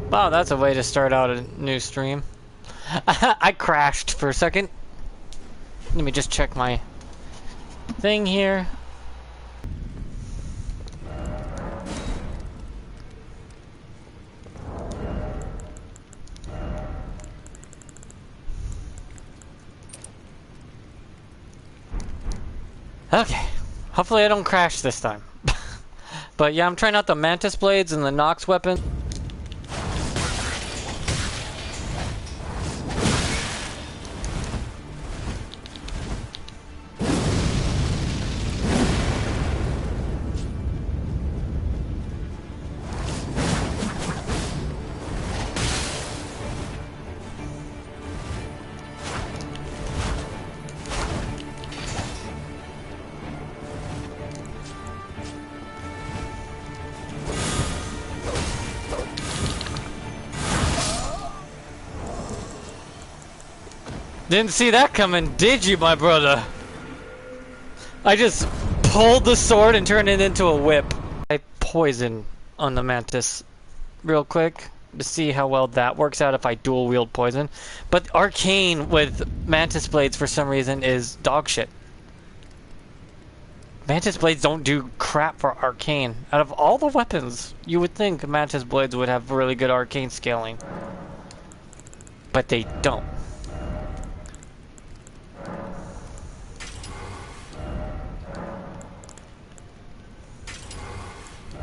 Wow, that's a way to start out a new stream. I crashed for a second. Let me just check my thing here. Okay. Hopefully I don't crash this time. But yeah, I'm trying out the Mantis Blades and the Nox weapon. Didn't see that coming, did you, my brother? I just pulled the sword and turned it into a whip. I poison on the Mantis real quick to see how well that works out if I dual wield poison. But arcane with Mantis Blades for some reason is dog shit. Mantis Blades don't do crap for arcane. Out of all the weapons, you would think Mantis Blades would have really good arcane scaling. But they don't.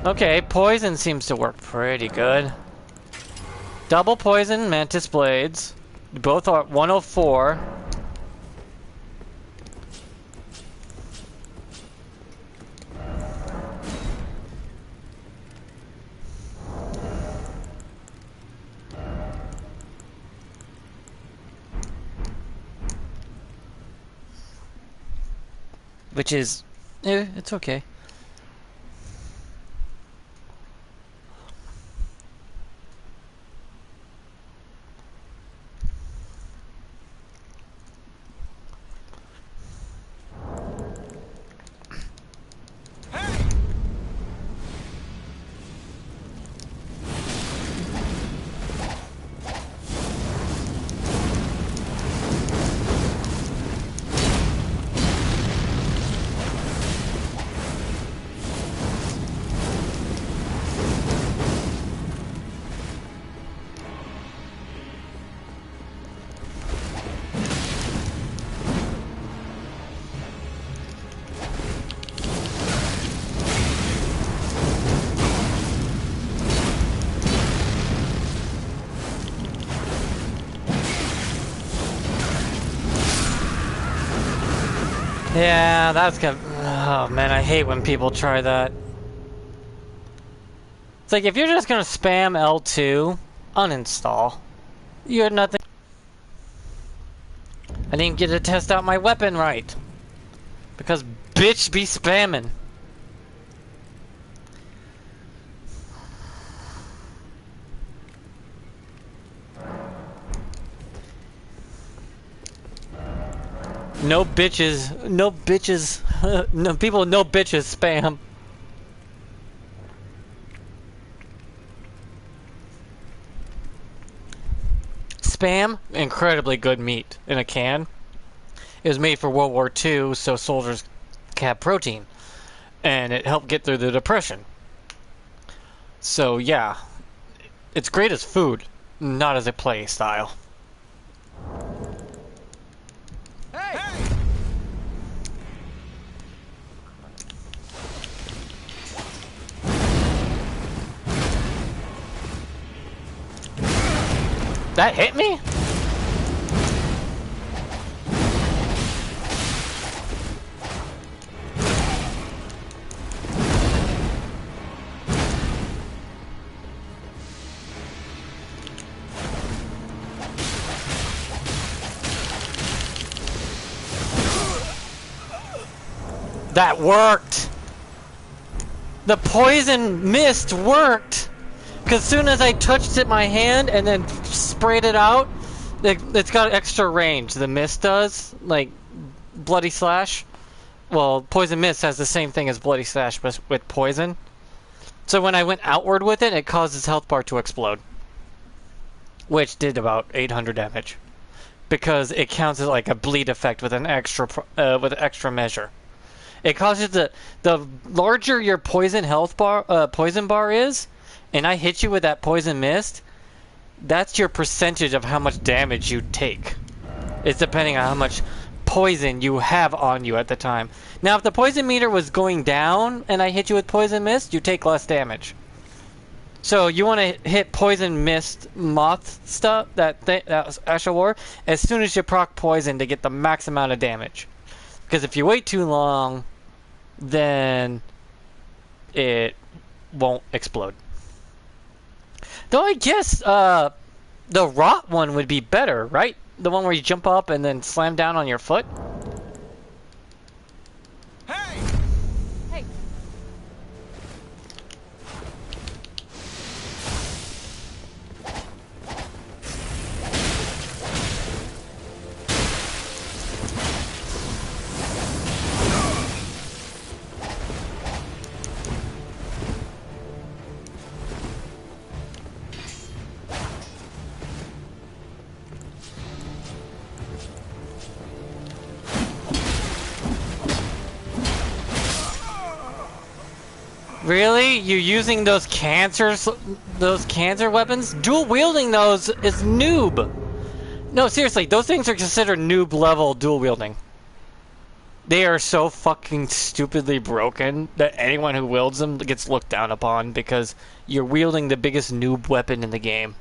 Okay, poison seems to work pretty good. Double poison, Mantis Blades. Both are 104. Which is, it's okay. Yeah, that's good. Oh man, I hate when people try that. It's like if you're just gonna spam L2, uninstall. You had nothing. I didn't get to test out my weapon right. Because bitch be spamming. No bitches, no bitches, no people, no bitches spam. Spam, incredibly good meat in a can. It was made for World War II, so soldiers have protein. And it helped get through the Depression. So yeah, it's great as food, not as a play style. Hey! That hit me? That worked! The poison mist worked! Because as soon as I touched it in my hand and then sprayed it out, it's got extra range. The mist does, like Bloody Slash. Well, Poison Mist has the same thing as Bloody Slash, but with poison. So when I went outward with it, it caused his health bar to explode. which did about 800 damage, because it counts as like a bleed effect with an extra measure. It causes the larger your poison bar is, and I hit you with that poison mist. That's your percentage of how much damage you take. It's depending on how much poison you have on you at the time. Now, if the poison meter was going down and I hit you with poison mist, you take less damage. So you want to hit poison mist moth stuff, that was Asher War, as soon as you proc poison to get the max amount of damage. Because if you wait too long, then it won't explode. Though I guess the rot one would be better, right? The one where you jump up and then slam down on your foot? Hey! Hey! Really? You using those cancer weapons? Dual wielding those is noob. No, seriously, those things are considered noob level dual wielding. They are so fucking stupidly broken that anyone who wields them gets looked down upon because you're wielding the biggest noob weapon in the game.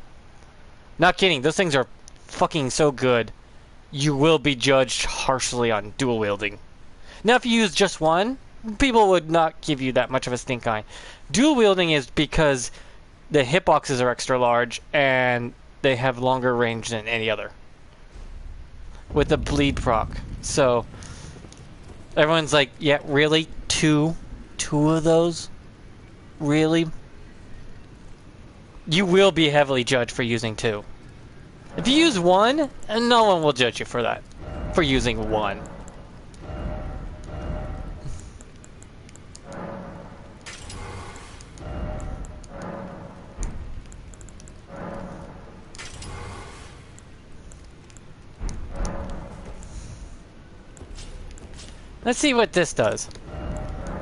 Not kidding, those things are fucking so good. You will be judged harshly on dual wielding. Now, if you use just one, people would not give you that much of a stink eye. Dual wielding is because the hitboxes are extra large and they have longer range than any other. With the bleed proc. So everyone's like, yeah, really? Two of those? Really? You will be heavily judged for using two. If you use one, no one will judge you for that. For using one. Let's see what this does.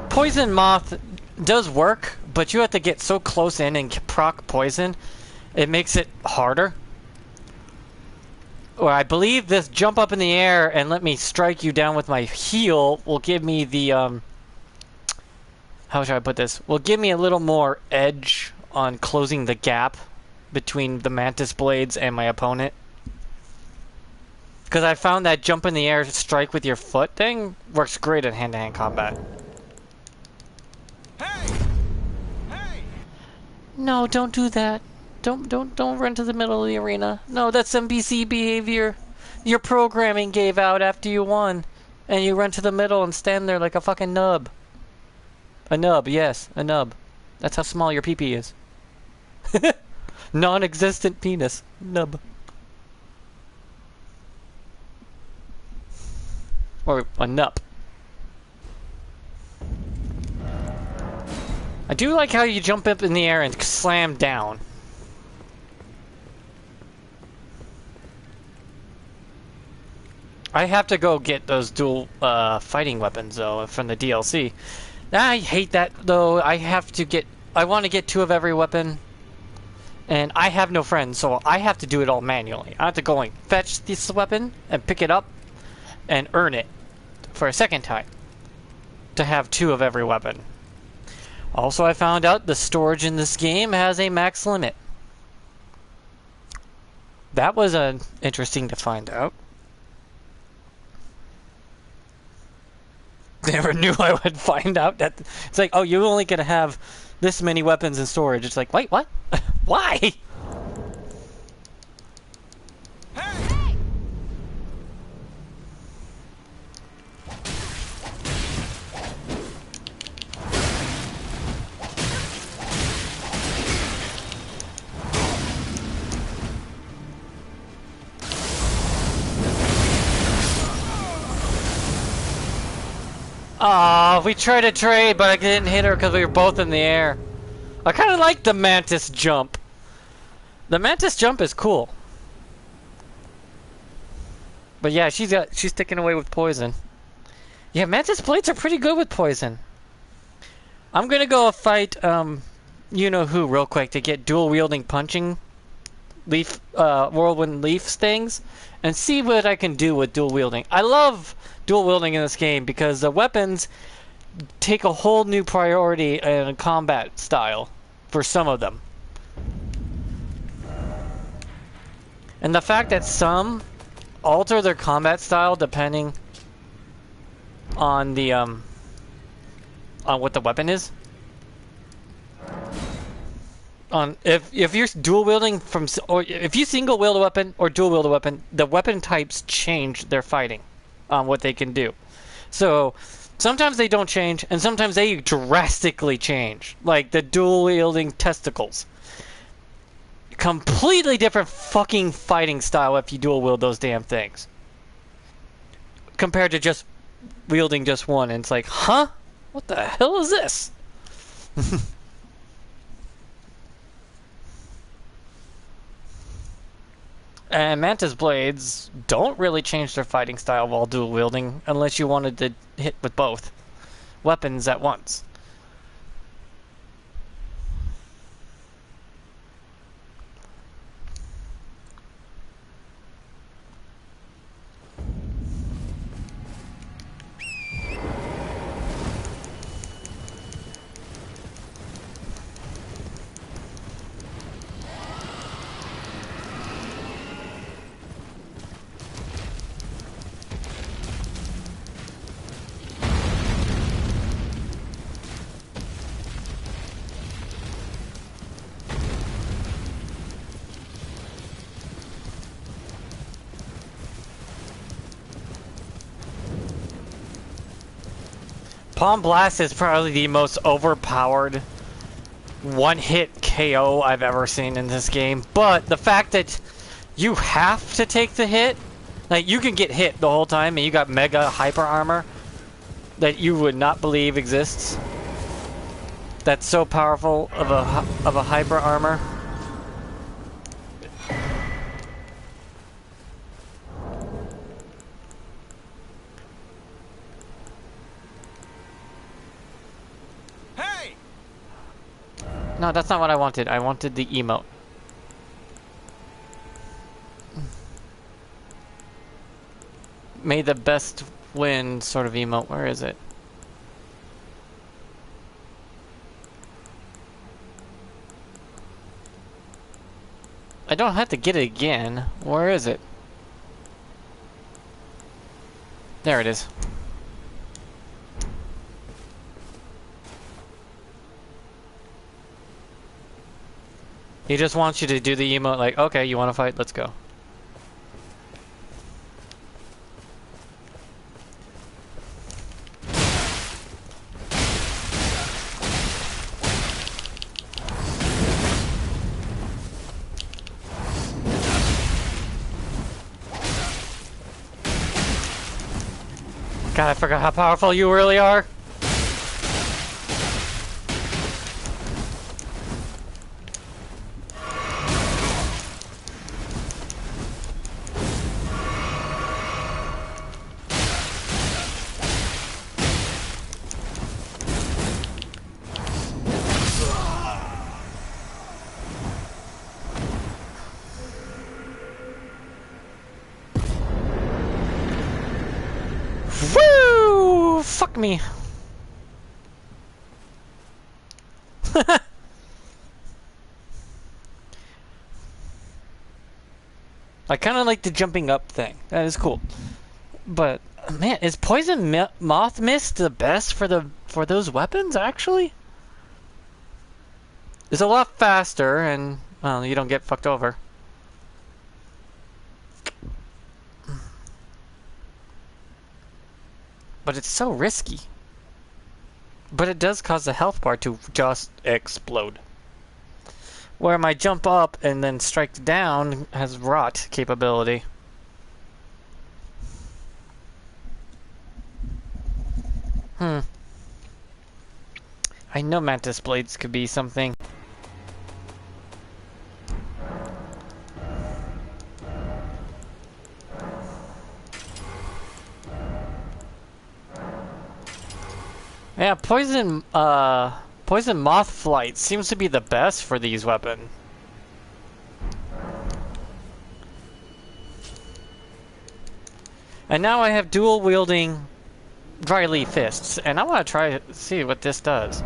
Poison Moth does work, but you have to get so close in and proc poison, it makes it harder. Or I believe this jump up in the air and let me strike you down with my heel will give me the, how should I put this? Will give me a little more edge on closing the gap between the Mantis Blades and my opponent. Because I found that jump in the air strike with your foot thing works great in hand-to-hand combat. Hey! Hey! No, don't do that. Don't run to the middle of the arena. No, that's NPC behavior. Your programming gave out after you won. And you run to the middle and stand there like a fucking nub. A nub, yes, a nub. That's how small your pee-pee is. Non-existent penis. Nub. Or a nup. I do like how you jump up in the air and slam down. I have to go get those dual fighting weapons though from the DLC. I hate that though. I want to get 2 of every weapon. And I have no friends, so I have to do it all manually. I have to go and fetch this weapon and pick it up and earn it for a second time to have 2 of every weapon. Also, I found out the storage in this game has a max limit. That was interesting to find out. Never knew I would find out that it's like, oh, you're only gonna have this many weapons in storage. It's like, wait, what? Why? Hey! Aw, we tried to trade, but I didn't hit her because we were both in the air. I kind of like the Mantis jump. The Mantis jump is cool. But yeah, she's sticking away with poison. Yeah, Mantis Blades are pretty good with poison. I'm gonna go fight you know who real quick to get dual wielding punching leaf whirlwind leaf things and see what I can do with dual wielding. I love dual wielding in this game because the weapons take a whole new priority in combat style for some of them. And the fact that some alter their combat style depending on the on what the weapon is. On if you're dual wielding from, or if you single wield a weapon or dual wield a weapon, the weapon types change their fighting on what they can do. So sometimes they don't change, and sometimes they drastically change. Like the dual wielding testicles, completely different fucking fighting style if you dual wield those damn things compared to just wielding just one. And it's like, huh? What the hell is this? And Mantis Blades don't really change their fighting style while dual wielding unless you wanted to hit with both weapons at once. Palm Blast is probably the most overpowered one-hit KO I've ever seen in this game. But the fact that you have to take the hit, like you can get hit the whole time and you got mega hyper armor that you would not believe exists. That's so powerful of a hyper armor. No, that's not what I wanted. I wanted the emote. May the best win sort of emote. Where is it? I don't have to get it again. Where is it? There it is. He just wants you to do the emote like, okay, you want to fight? Let's go. God, I forgot how powerful you really are. Woo! Fuck me. I kind of like the jumping up thing. That is cool. But man, is poison moth mist the best for those weapons? Actually, it's a lot faster, and well, you don't get fucked over. But it's so risky. But it does cause the health bar to just explode. Where my jump up and then strike down has rot capability. I know Mantis Blades could be something. Yeah, poison moth flight seems to be the best for these weapons. And now I have dual wielding dry leaf fists, and I want to try to see what this does.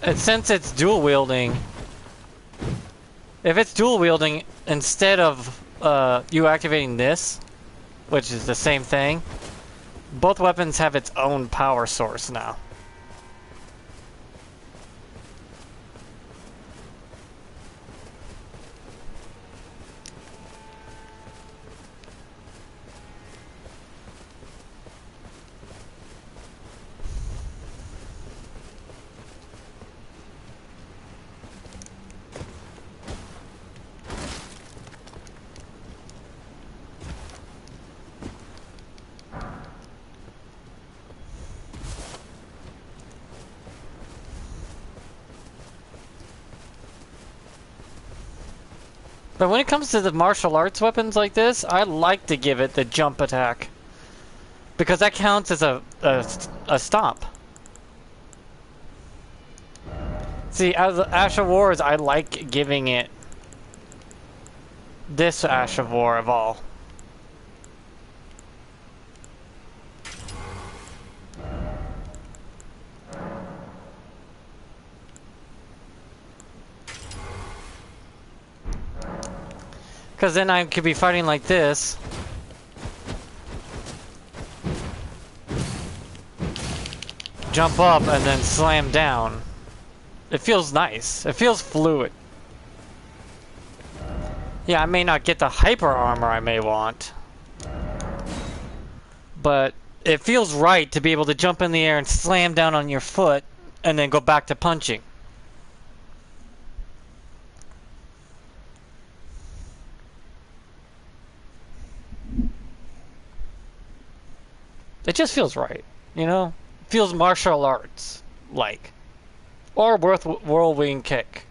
And since it's dual wielding, if it's dual wielding, instead of you activating this, which is the same thing, both weapons have its own power source now. But when it comes to the martial arts weapons like this, I like to give it the jump attack. Because that counts as a stomp. See, as Ash of Wars, I like giving it this Ash of War of all. Because then I could be fighting like this. Jump up and then slam down. It feels nice. It feels fluid. Yeah, I may not get the hyper armor I may want. But it feels right to be able to jump in the air and slam down on your foot and then go back to punching. It just feels right, you know? It feels martial arts like. Or worth whirlwind kick.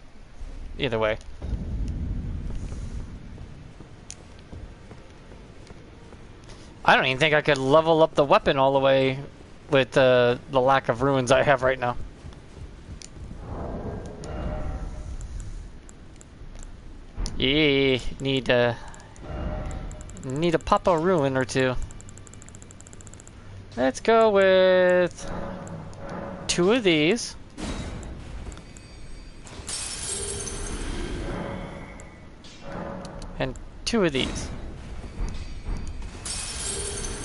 Either way. I don't even think I could level up the weapon all the way with the lack of ruins I have right now. Yeah, need to pop a ruin or two. Let's go with 2 of these. And 2 of these.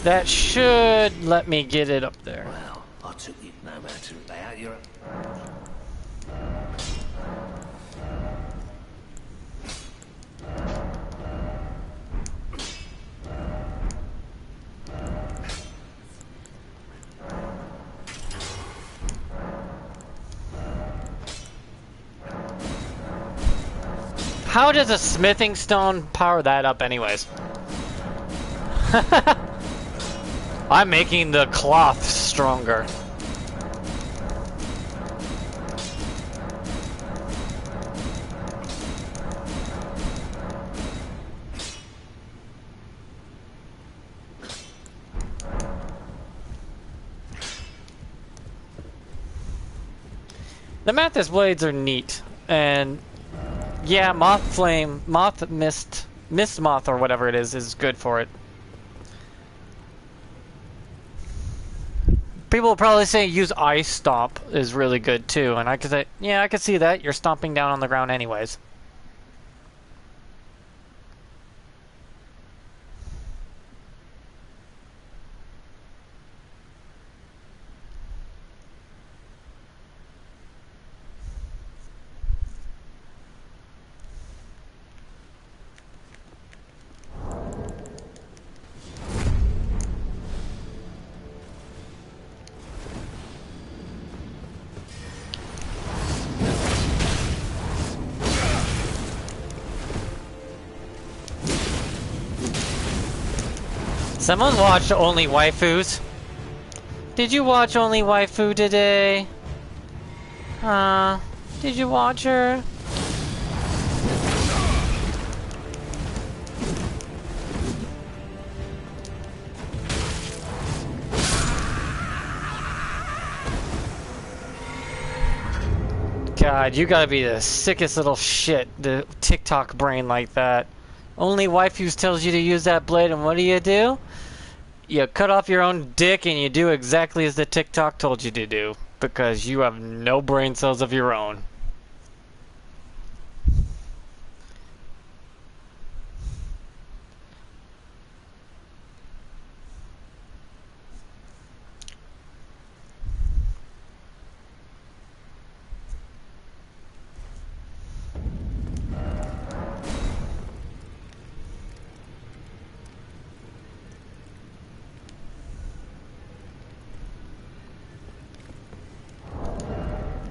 That should let me get it up there. Well, I took you no matter about you're. How does a smithing stone power that up anyways? I'm making the cloth stronger. The Mathis blades are neat, and yeah, mist moth or whatever it is good for it. People will probably say use ice stomp is really good too, and I could say, yeah, I could see that. You're stomping down on the ground anyways. Someone watched Only Waifus. Did you watch Only Waifu today? Did you watch her? God, you gotta be the sickest little shit, the TikTok brain like that. Only Waifus tells you to use that blade, and what do? You cut off your own dick and you do exactly as the TikTok told you to do. Because you have no brain cells of your own.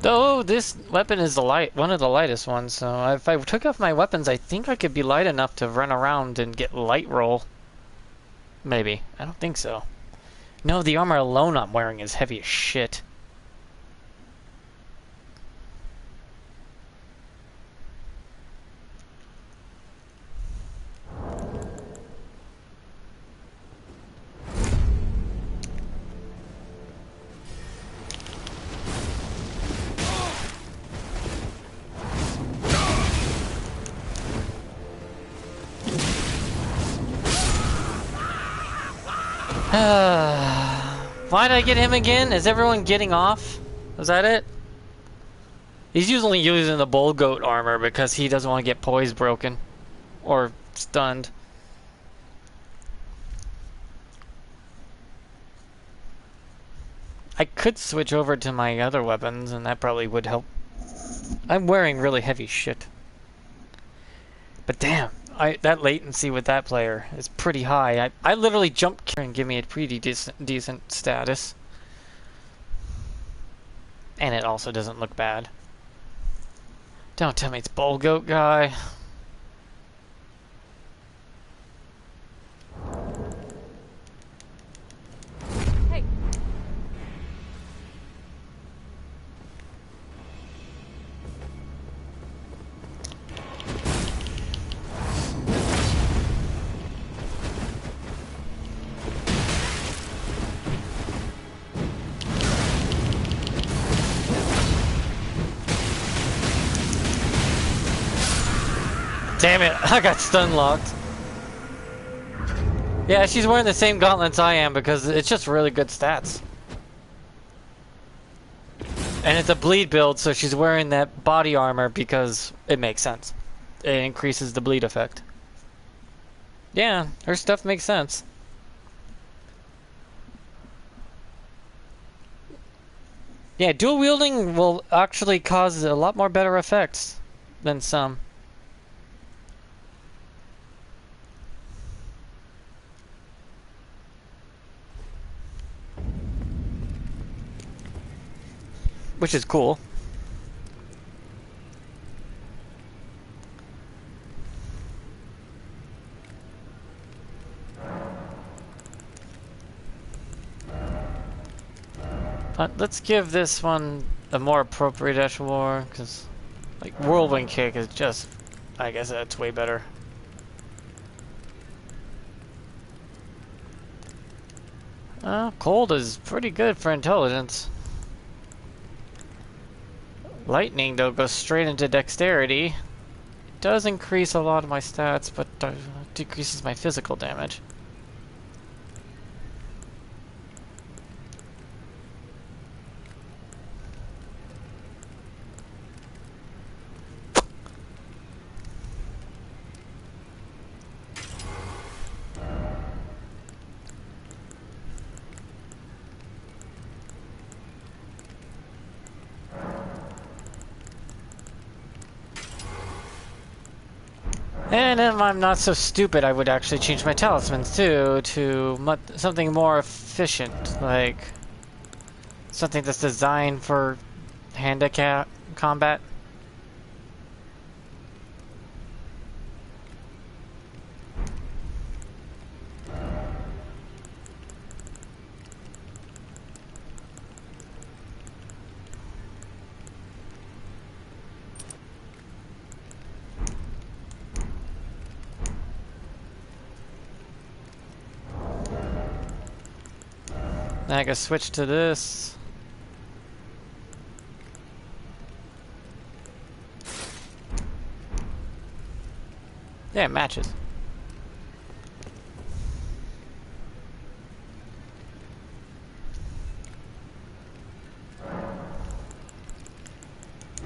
Though this weapon is one of the lightest ones, so if I took off my weapons, I think I could be light enough to run around and get light roll. Maybe. I don't think so. No, the armor alone I'm wearing is heavy as shit. Why'd I get him again? Is everyone getting off? Was that it? He's usually using the bull goat armor because he doesn't want to get poise broken. Or stunned. I could switch over to my other weapons and that probably would help. I'm wearing really heavy shit. But damn. That latency with that player is pretty high. I literally jumped and give me a pretty decent status. And it also doesn't look bad. Don't tell me it's Bull Goat guy. Hey. Damn it, I got stun locked. Yeah, she's wearing the same gauntlets I am because it's just really good stats. And it's a bleed build, so she's wearing that body armor because it makes sense. It increases the bleed effect. Yeah, her stuff makes sense. Yeah, dual wielding will actually cause a lot more better effects than some. Which is cool. But let's give this one a more appropriate echelon, because like Whirlwind Kick is just, I guess that's way better. Cold is pretty good for intelligence. Lightning, though, goes straight into dexterity. It does increase a lot of my stats, but decreases my physical damage. And if I'm not so stupid, I would actually change my talismans too to something more efficient, like something that's designed for handicap combat. I can switch to this. Yeah, it matches.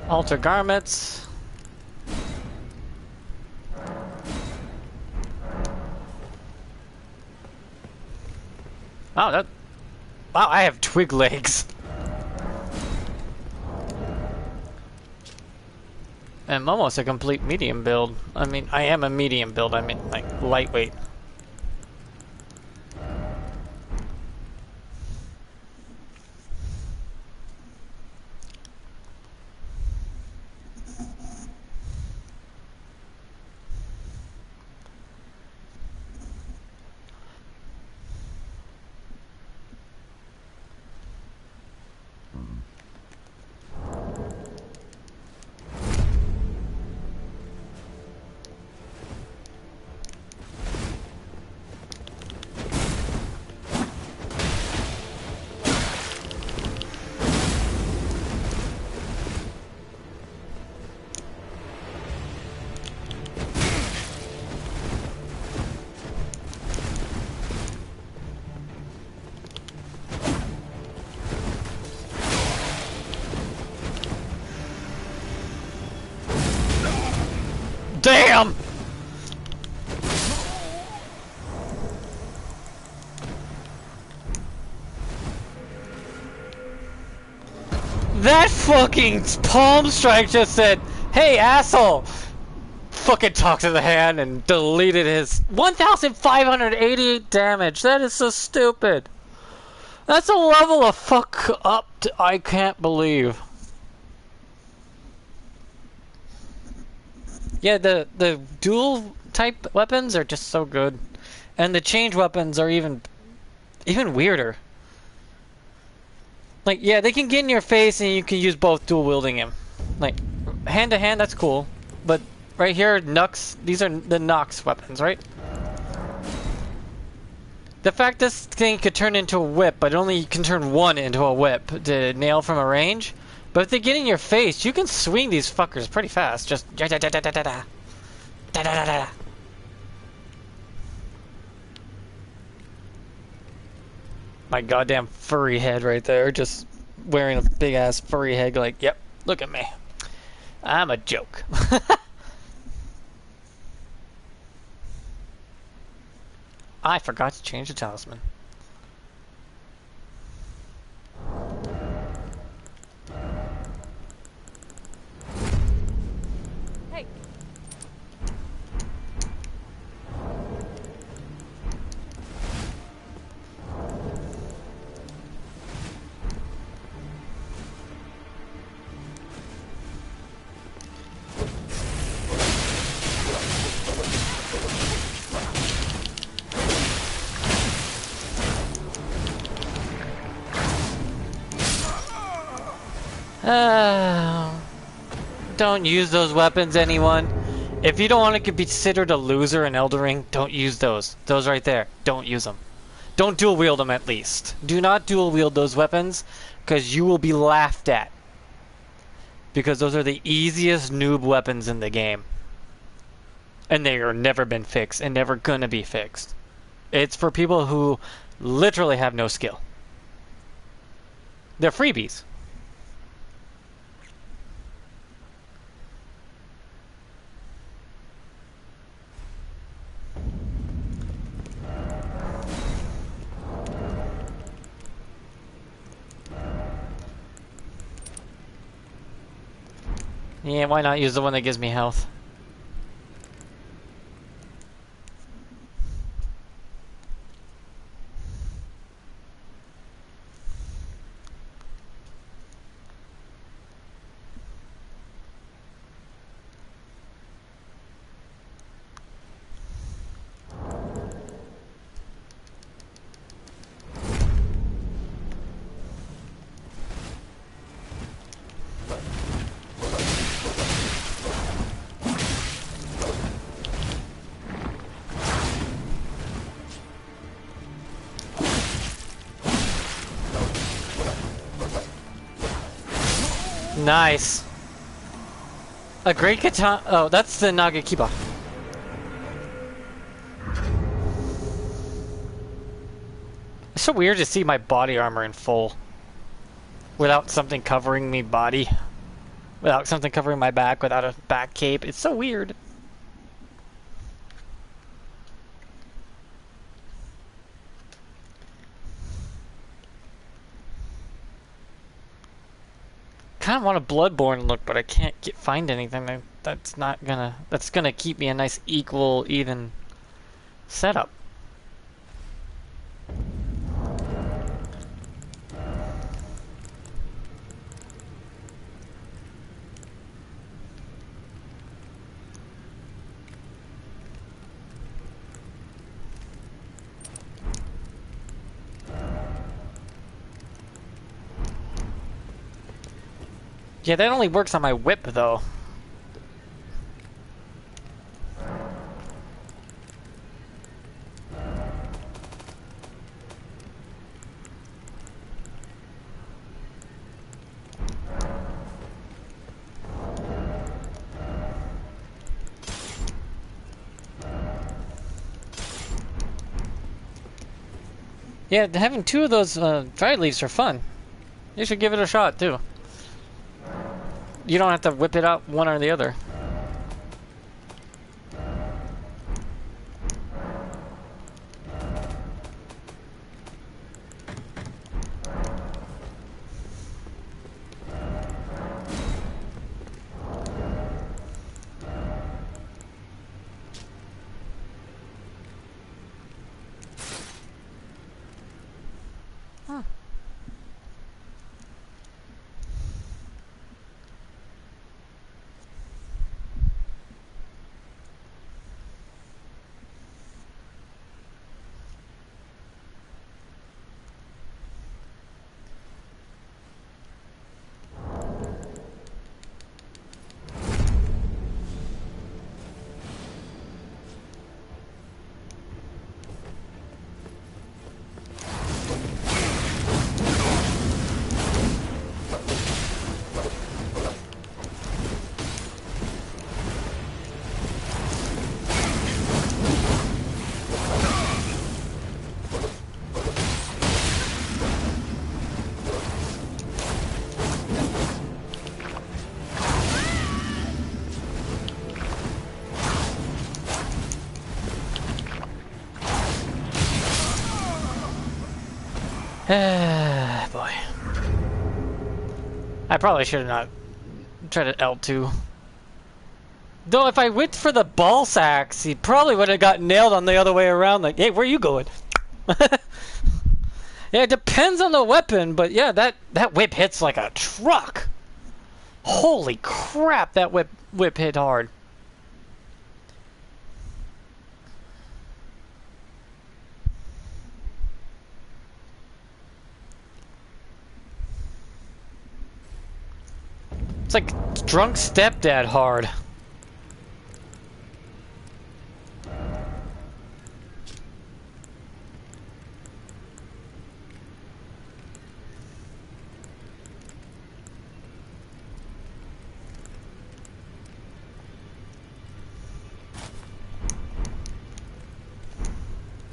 Alter garments. Wow, wow, I have twig legs. I'm almost a complete medium build. I mean, I am a medium build. I mean, like, lightweight. Damn! That fucking palm strike just said, "Hey, asshole!" Fucking talk to the hand and deleted his 1,588 damage. That is so stupid. That's a level of fuck up I can't believe. Yeah, the dual type weapons are just so good, and the change weapons are even weirder. Like, yeah, they can get in your face and you can use both dual wielding him. Like, hand to hand, that's cool, but right here, Nux, these are the Nox weapons, right? The fact this thing could turn into a whip, but only can turn one into a whip to nail from a range. But if they get in your face, you can swing these fuckers pretty fast. Just da da da da da da da da da da. My goddamn furry head right there, just wearing a big ass furry head. Like, yep, look at me, I'm a joke. I forgot to change the talisman. Hey. Don't use those weapons, anyone. If you don't want to be considered a loser in Elden Ring, don't use those. Those right there. Don't use them. Don't dual wield them at least. Do not dual wield those weapons, because you will be laughed at. Because those are the easiest noob weapons in the game. And they are never been fixed, and never gonna be fixed. It's for people who literally have no skill. They're freebies. Yeah, why not use the one that gives me health? Nice. A great katana. Oh, that's the Nagakiba. It's so weird to see my body armor in full. Without something covering me body. Without something covering my back, without a back cape. It's so weird. Kind of want a Bloodborne look, but I can't find anything that's gonna keep me a nice equal, even setup. Yeah, that only works on my whip, though. Yeah, having two of those dry leaves are fun. You should give it a shot, too. You don't have to whip it out one or the other. Huh. Boy. I probably should have not tried to L2. Though if I went for the ball sacks, he probably would have got nailed on the other way around. Like, hey, where are you going? Yeah, it depends on the weapon, but yeah, that whip hits like a truck. Holy crap, that whip hit hard. It's like drunk stepdad hard.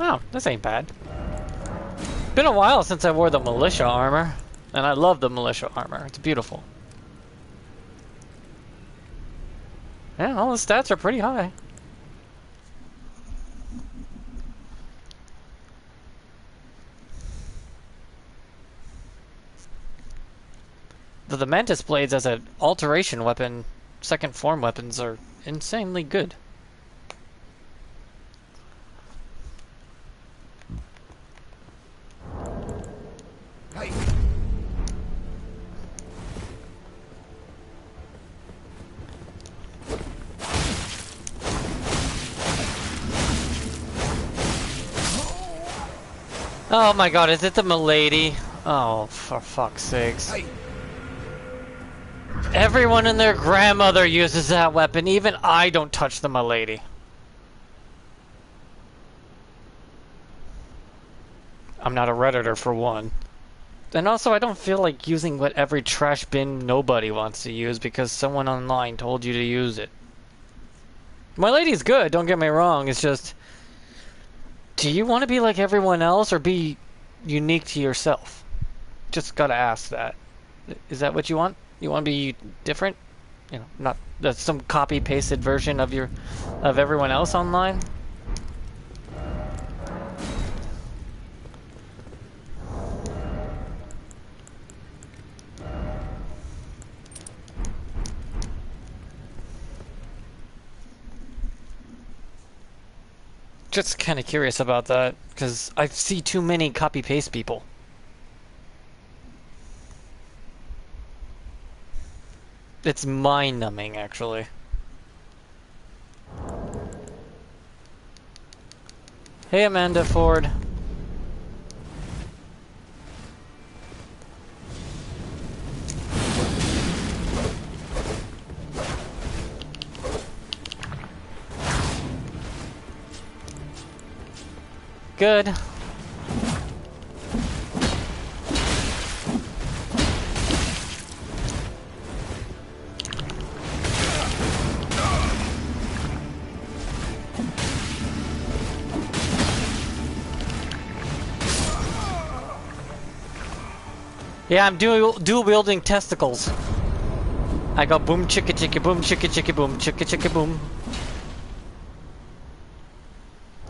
Oh, this ain't bad. Been a while since I wore the militia armor, and I love the militia armor. It's beautiful. Yeah, all the stats are pretty high. The Mantis Blades as an alteration weapon, second form weapons, are insanely good. Hey! Oh my god, is it the milady? Oh, for fuck's sakes. Hey! Everyone and their grandmother uses that weapon. Even I don't touch the milady. I'm not a Redditor for one. And also, I don't feel like using what every trash bin nobody wants to use because someone online told you to use it. My lady's good, don't get me wrong, it's just... Do you want to be like everyone else or be unique to yourself? Just gotta ask that. Is that what you want? You want to be different? You know, not some copy-pasted version of everyone else online? Just kind of curious about that, because I see too many copy-paste people. It's mind-numbing, actually. Hey, Amanda Ford. Good. Yeah, I'm dual wielding testicles. I go boom chicka chicka boom chicka chicka boom chicka chicka boom.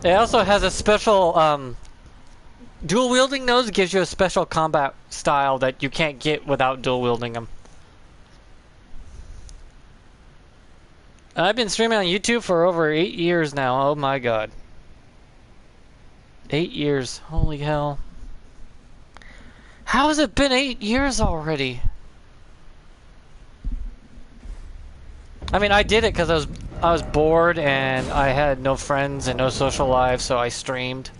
It also has a special dual wielding those gives you a special combat style that you can't get without dual wielding them. I've been streaming on YouTube for over 8 years now. Oh my god. 8 years. Holy hell. How has it been 8 years already? I mean, I did it because I was bored and I had no friends and no social life, so I streamed.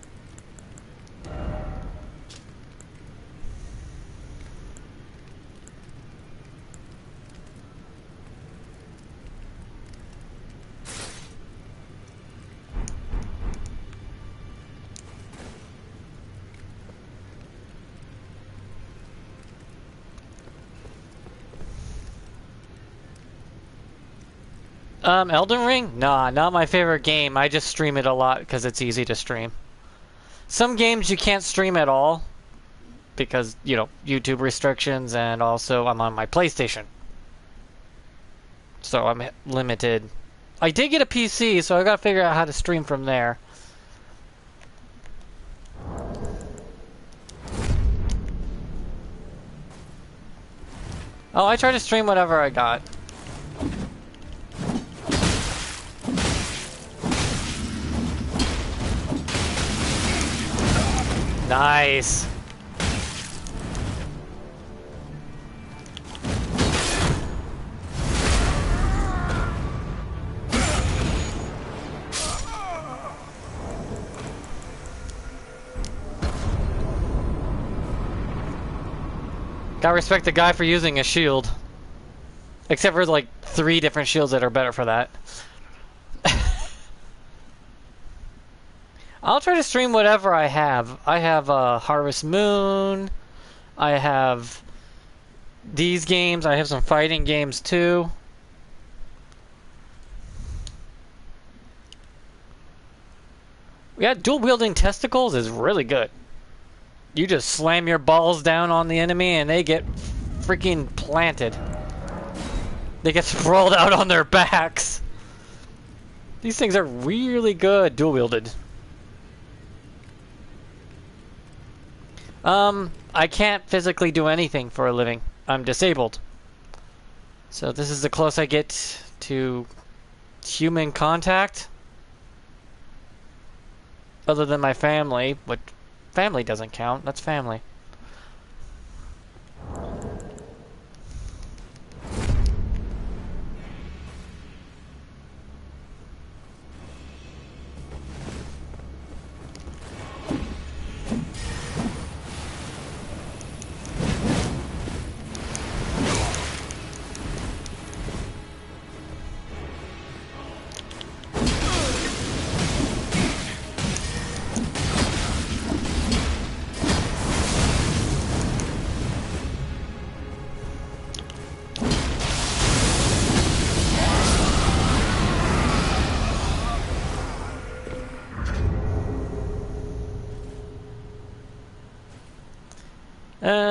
Elden Ring? Nah, not my favorite game. I just stream it a lot because it's easy to stream. Some games you can't stream at all because, you know, YouTube restrictions, and also I'm on my PlayStation. So I'm limited. I did get a PC, so I gotta figure out how to stream from there. Oh, I try to stream whatever I got. Nice. Gotta respect the guy for using a shield. Except for like 3 different shields that are better for that. I'll try to stream whatever I have. I have Harvest Moon. I have these games. I have some fighting games too. Yeah, dual wielding testicles is really good. You just slam your balls down on the enemy and they get freaking planted. They get sprawled out on their backs. These things are really good dual wielded. I can't physically do anything for a living. I'm disabled. So this is the close I get to human contact. Other than my family, but family doesn't count. That's family.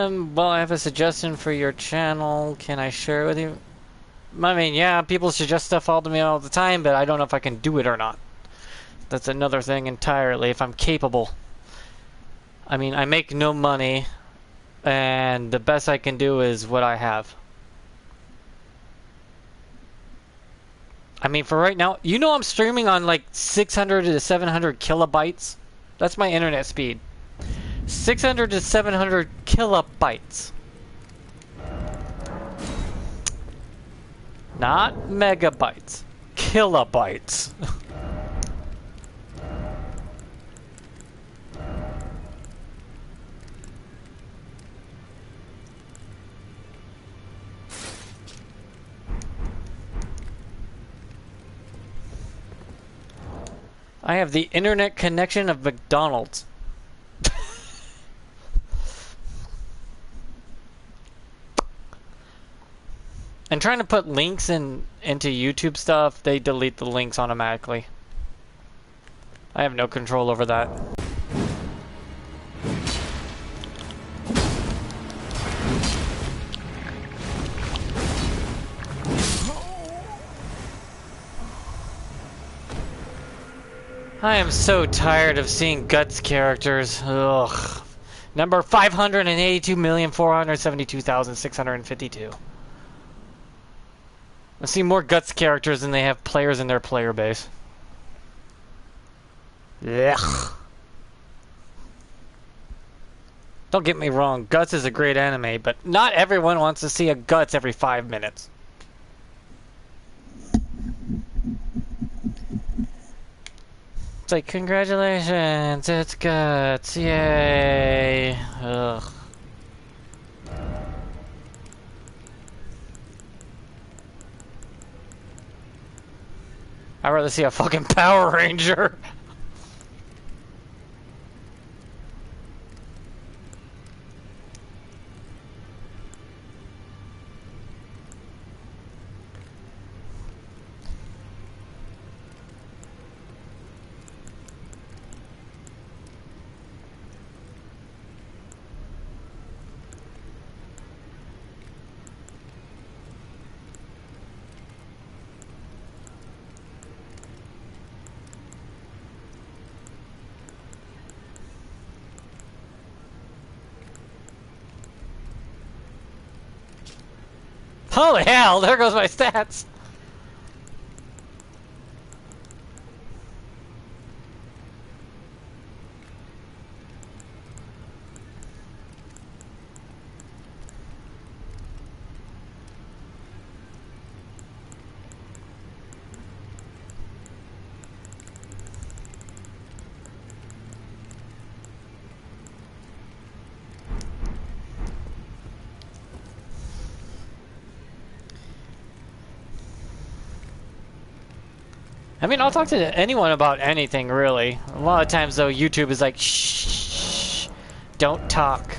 Well, I have a suggestion for your channel. Can I share it with you? I mean, yeah, people suggest stuff all to me all the time, but I don't know if I can do it or not. That's another thing entirely, if I'm capable. I mean, I make no money, and the best I can do is what I have. I mean, for right now, you know I'm streaming on like 600 to 700 kilobytes? That's my internet speed. 600 to 700 kilobytes. Not megabytes. Kilobytes. I have the internet connection of McDonald's. And trying to put links into YouTube stuff, they delete the links automatically. I have no control over that. I am so tired of seeing Guts characters. Ugh. Number 582,472,652. I see more Guts characters than they have players in their player base. Ugh. Don't get me wrong, Guts is a great anime, but not everyone wants to see a Guts every 5 minutes. It's like, congratulations, it's Guts, yay. Ugh. I'd rather see a fucking Power Ranger. Holy hell, there goes my stats. I mean, I'll talk to anyone about anything, really. A lot of times, though, YouTube is like, shh, don't talk.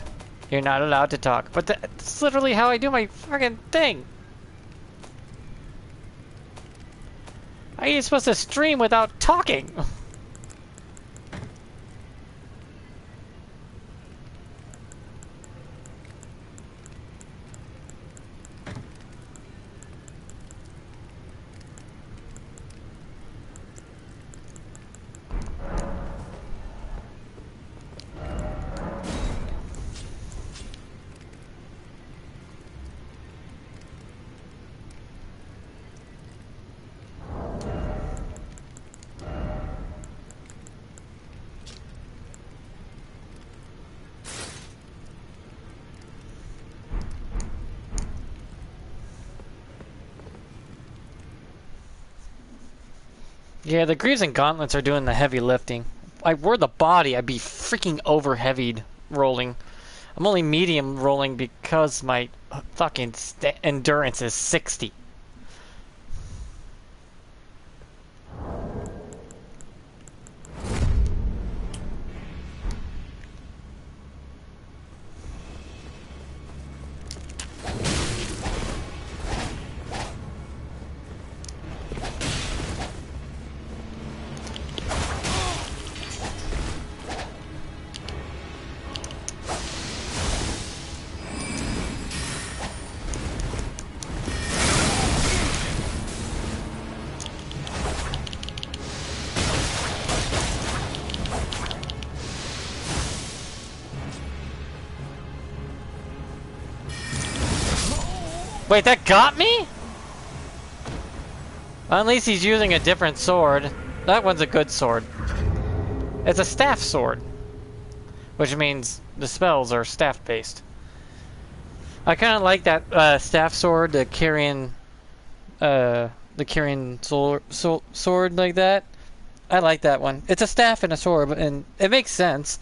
You're not allowed to talk. But that's literally how I do my fucking thing. How are you supposed to stream without talking? Yeah, the Greaves and Gauntlets are doing the heavy lifting. If I were the body, I'd be freaking over-heavied rolling. I'm only medium rolling because my fucking endurance is 60. Wait, that got me? At least he's using a different sword. That one's a good sword. It's a staff sword. Which means the spells are staff-based. I kind of like that staff sword, the Kyrian sword like that. I like that one. It's a staff and a sword, and it makes sense.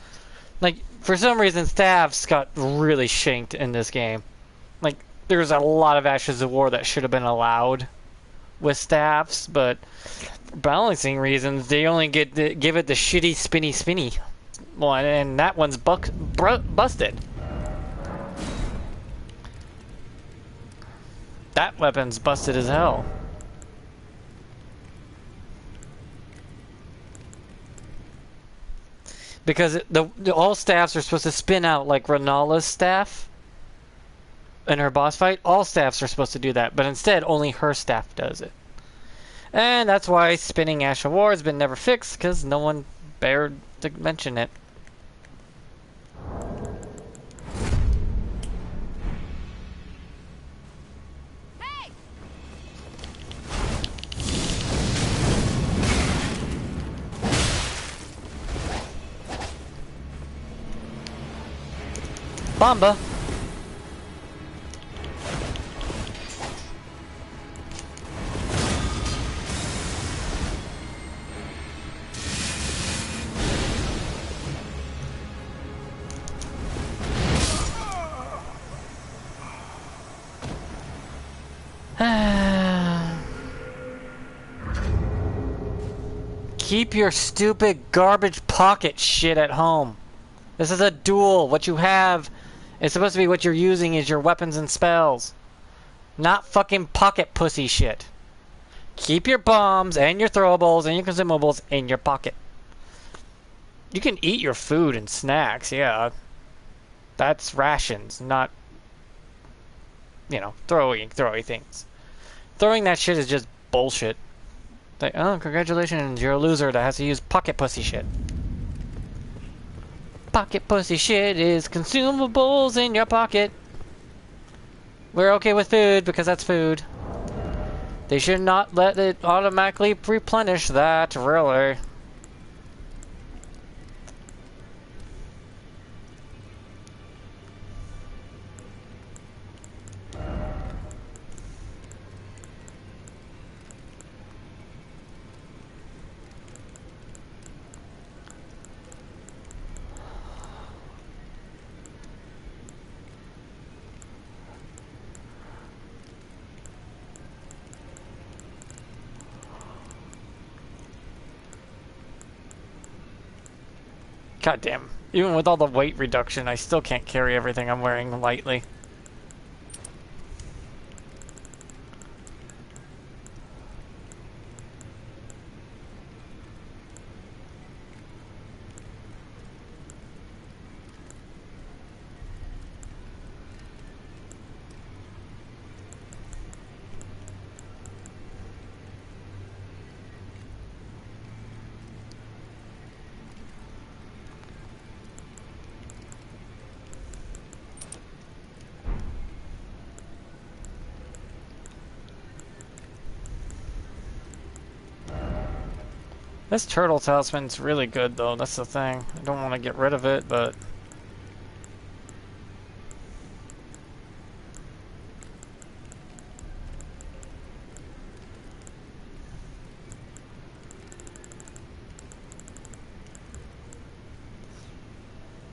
Like, for some reason, staffs got really shanked in this game. Like, there's a lot of Ashes of War that should have been allowed with staffs, but for balancing reasons, they only give it the shitty spinny one, and that one's busted. That weapon's busted as hell. Because all staffs are supposed to spin out like Renala's staff in her boss fight. All staffs are supposed to do that, but instead only her staff does it. And that's why spinning Ash of War has been never fixed, because no one dared to mention it. Hey! Bomba! Keep your stupid garbage pocket shit at home. This is a duel. What you have is supposed to be what you're using is your weapons and spells. Not fucking pocket pussy shit. Keep your bombs and your throwables and your consumables in your pocket. You can eat your food and snacks, yeah. That's rations, not, you know, throwy things. Throwing that shit is just bullshit. Like, oh, congratulations, you're a loser that has to use pocket pussy shit. Pocket pussy shit is consumables in your pocket. We're okay with food because that's food. They should not let it automatically replenish that, really. God damn. Even with all the weight reduction, I still can't carry everything I'm wearing lightly. This turtle talisman's really good though, that's the thing. I don't want to get rid of it, but...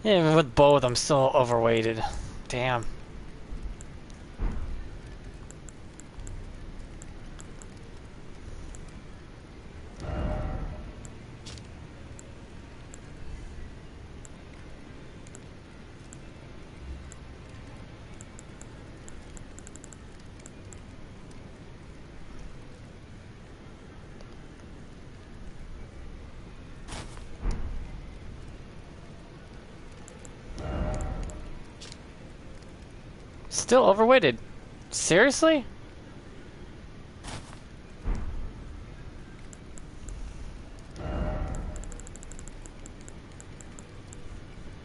yeah, even with both, I'm still overweighted. Damn. Still overweighted. Seriously?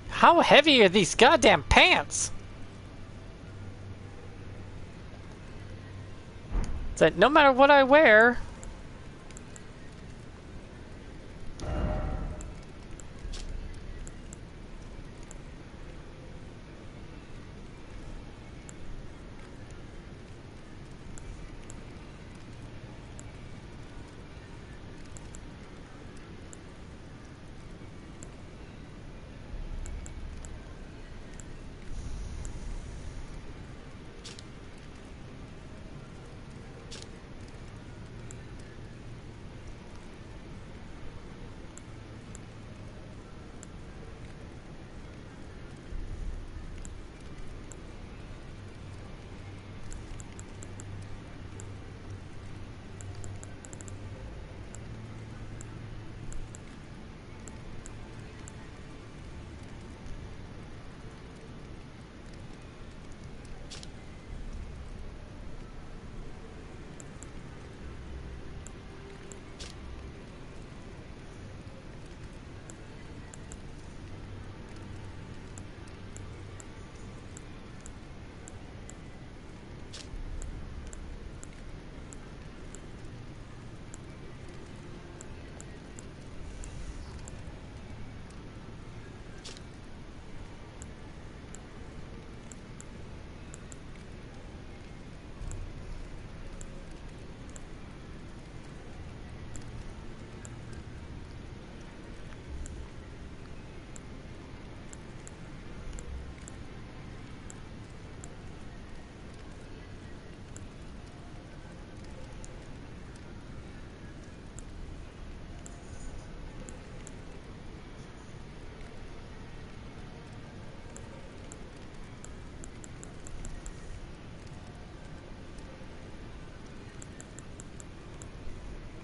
How heavy are these goddamn pants? That no matter what I wear...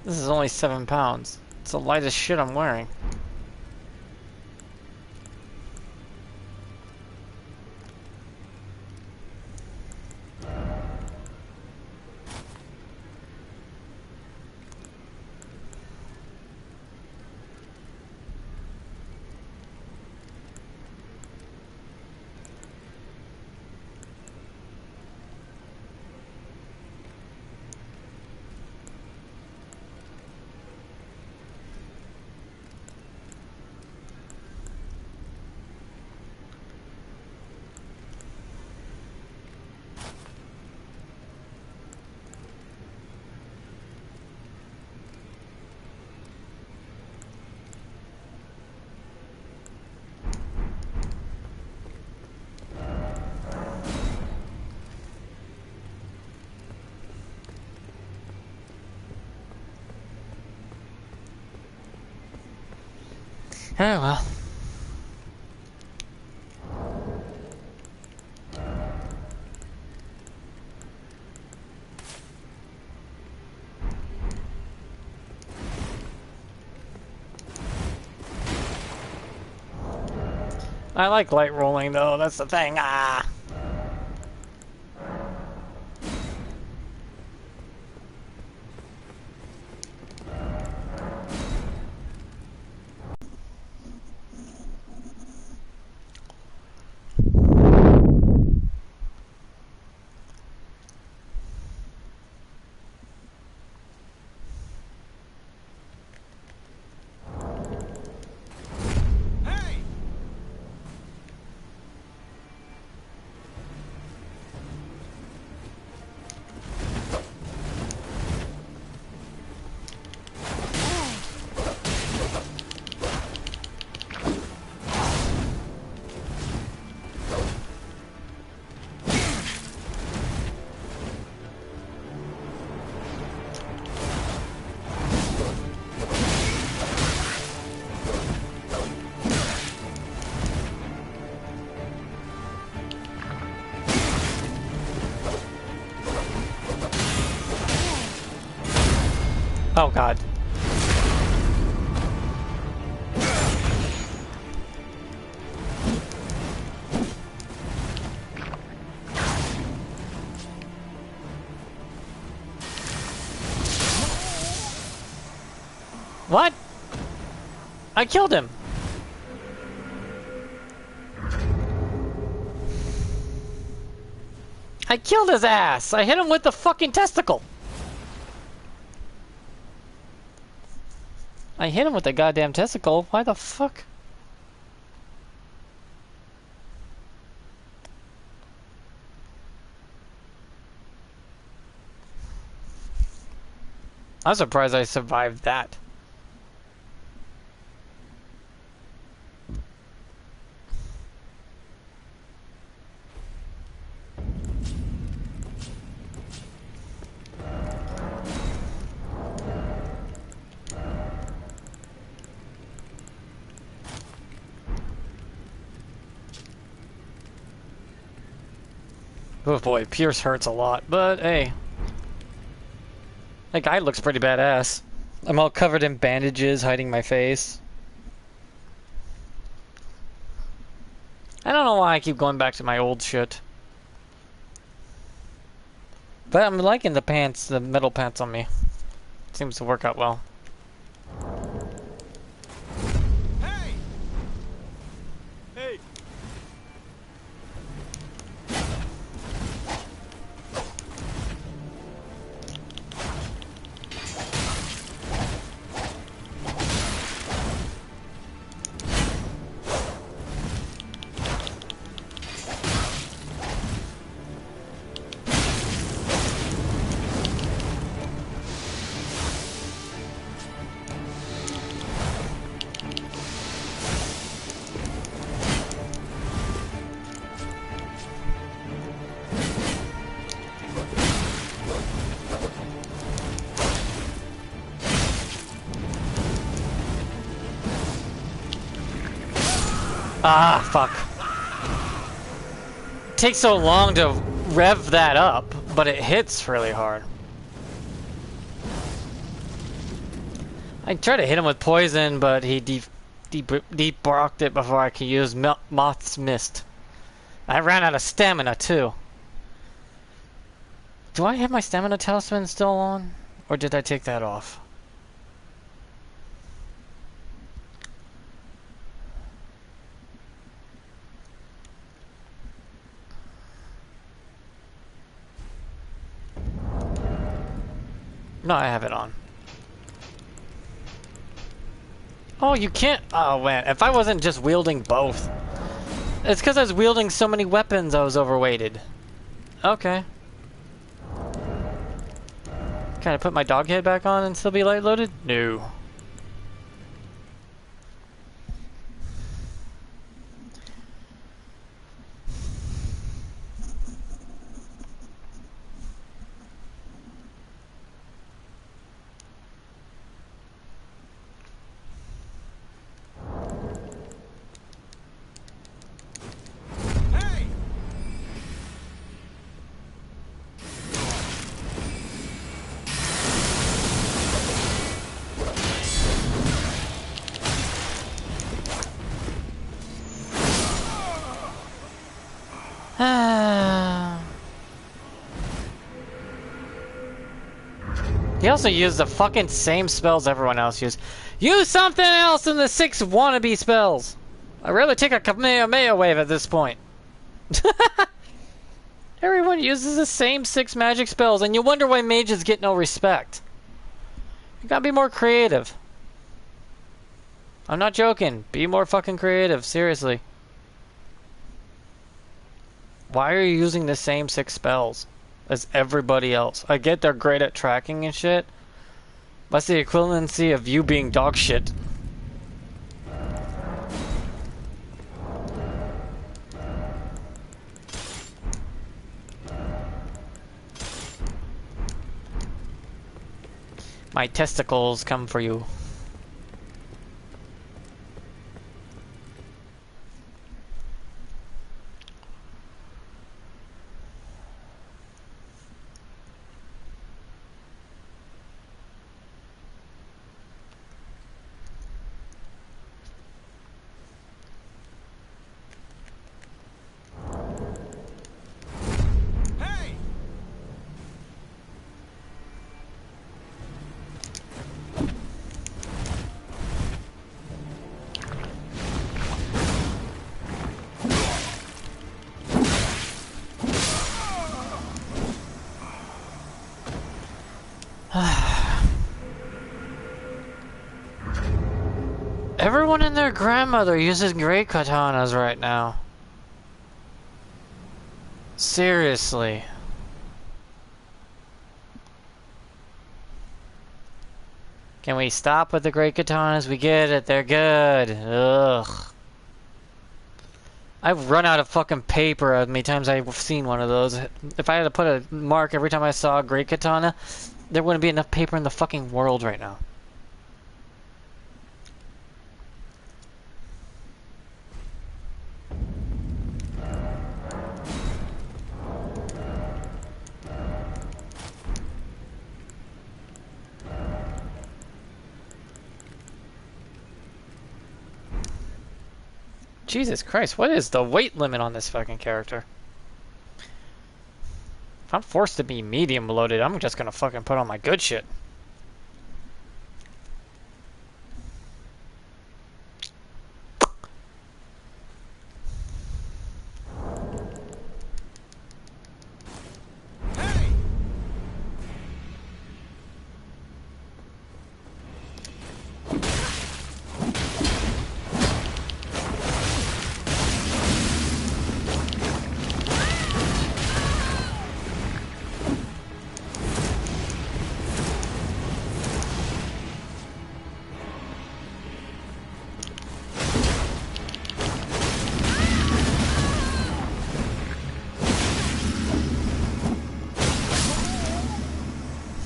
This is only 7 pounds. It's the lightest shit I'm wearing. Oh well. I like light rolling though, that's the thing. Ah! Hey! Oh god. What? I killed him. I killed his ass. I hit him with the fucking testicle. I hit him with the goddamn testicle. Why the fuck? I'm surprised I survived that. Oh boy, Pierce hurts a lot, but hey. That guy looks pretty badass. I'm all covered in bandages, hiding my face. I don't know why I keep going back to my old shit. But I'm liking the pants, the metal pants on me. Seems to work out well. Hey! Hey! Ah, fuck. It takes so long to rev that up, but it hits really hard. I tried to hit him with poison, but he deep-brocked it before I could use Moth's Mist. I ran out of stamina, too. Do I have my stamina talisman still on? Or did I take that off? No, I have it on. Oh, you can't... Oh, man. If I wasn't just wielding both. It's because I was wielding so many weapons I was overweighted. Okay. Can I put my dog head back on and still be light loaded? No. Hey! He also used the fucking same spells everyone else used. Use something else than the 6 wannabe spells! I'd rather take a Kamehameha wave at this point. Everyone uses the same 6 magic spells, and you wonder why mages get no respect. You gotta be more creative. I'm not joking. Be more fucking creative, seriously. Why are you using the same 6 spells as everybody else? I get they're great at tracking and shit. That's the equivalency of you being dog shit. My testicles come for you. Hey! Everyone and their grandmother uses great katanas right now. Seriously. Can we stop with the great katanas? We get it, they're good. Ugh. I've run out of fucking paper how many times I've seen one of those. If I had to put a mark every time I saw a great katana, there wouldn't be enough paper in the fucking world right now. Jesus Christ, what is the weight limit on this fucking character? If I'm forced to be medium loaded, I'm just gonna fucking put on my good shit. Hey!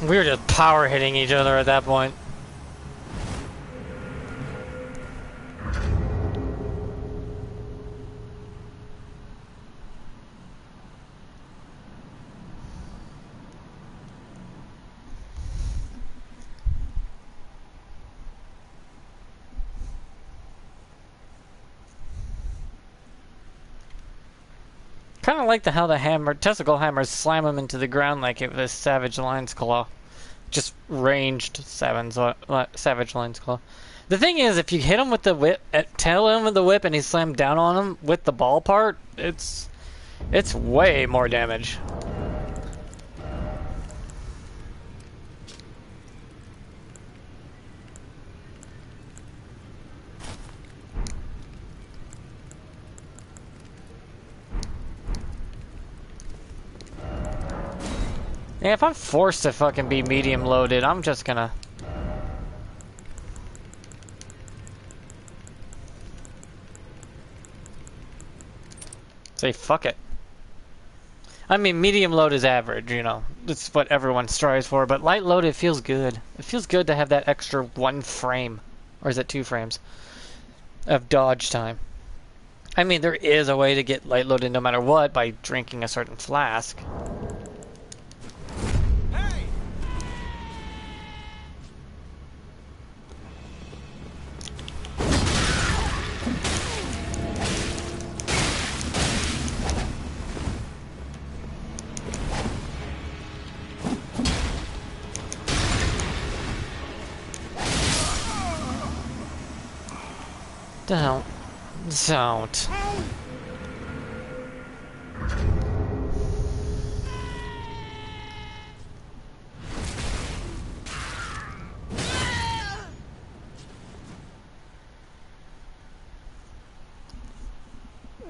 We were just power hitting each other at that point. Kind of like how the testicle hammers slam him into the ground like it was Savage Lion's Claw. Just ranged Savage Lion's Claw. The thing is, if you hit him with the whip, tail him with the whip, and he slammed down on him with the ball part, it's way more damage. Yeah, if I'm forced to fucking be medium loaded, I'm just gonna... say fuck it. I mean, medium load is average, you know. It's what everyone strives for, but light loaded feels good. It feels good to have that extra 1 frame. Or is it 2 frames? Of dodge time. I mean, there is a way to get light loaded no matter what by drinking a certain flask. Hey! Don't.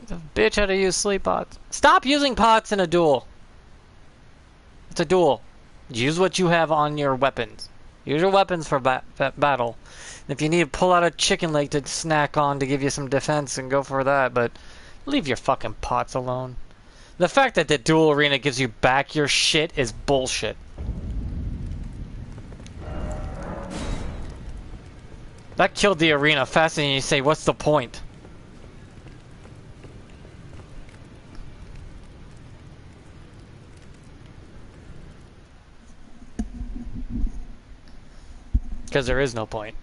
The bitch how to use sleep pots. Stop using pots in a duel. It's a duel. Use what you have on your weapons. Use your weapons for battle. If you need to pull out a chicken leg to snack on to give you some defense, and go for that, but leave your fucking pots alone. The fact that the duel arena gives you back your shit is bullshit. That killed the arena faster than you say, what's the point? Because there is no point.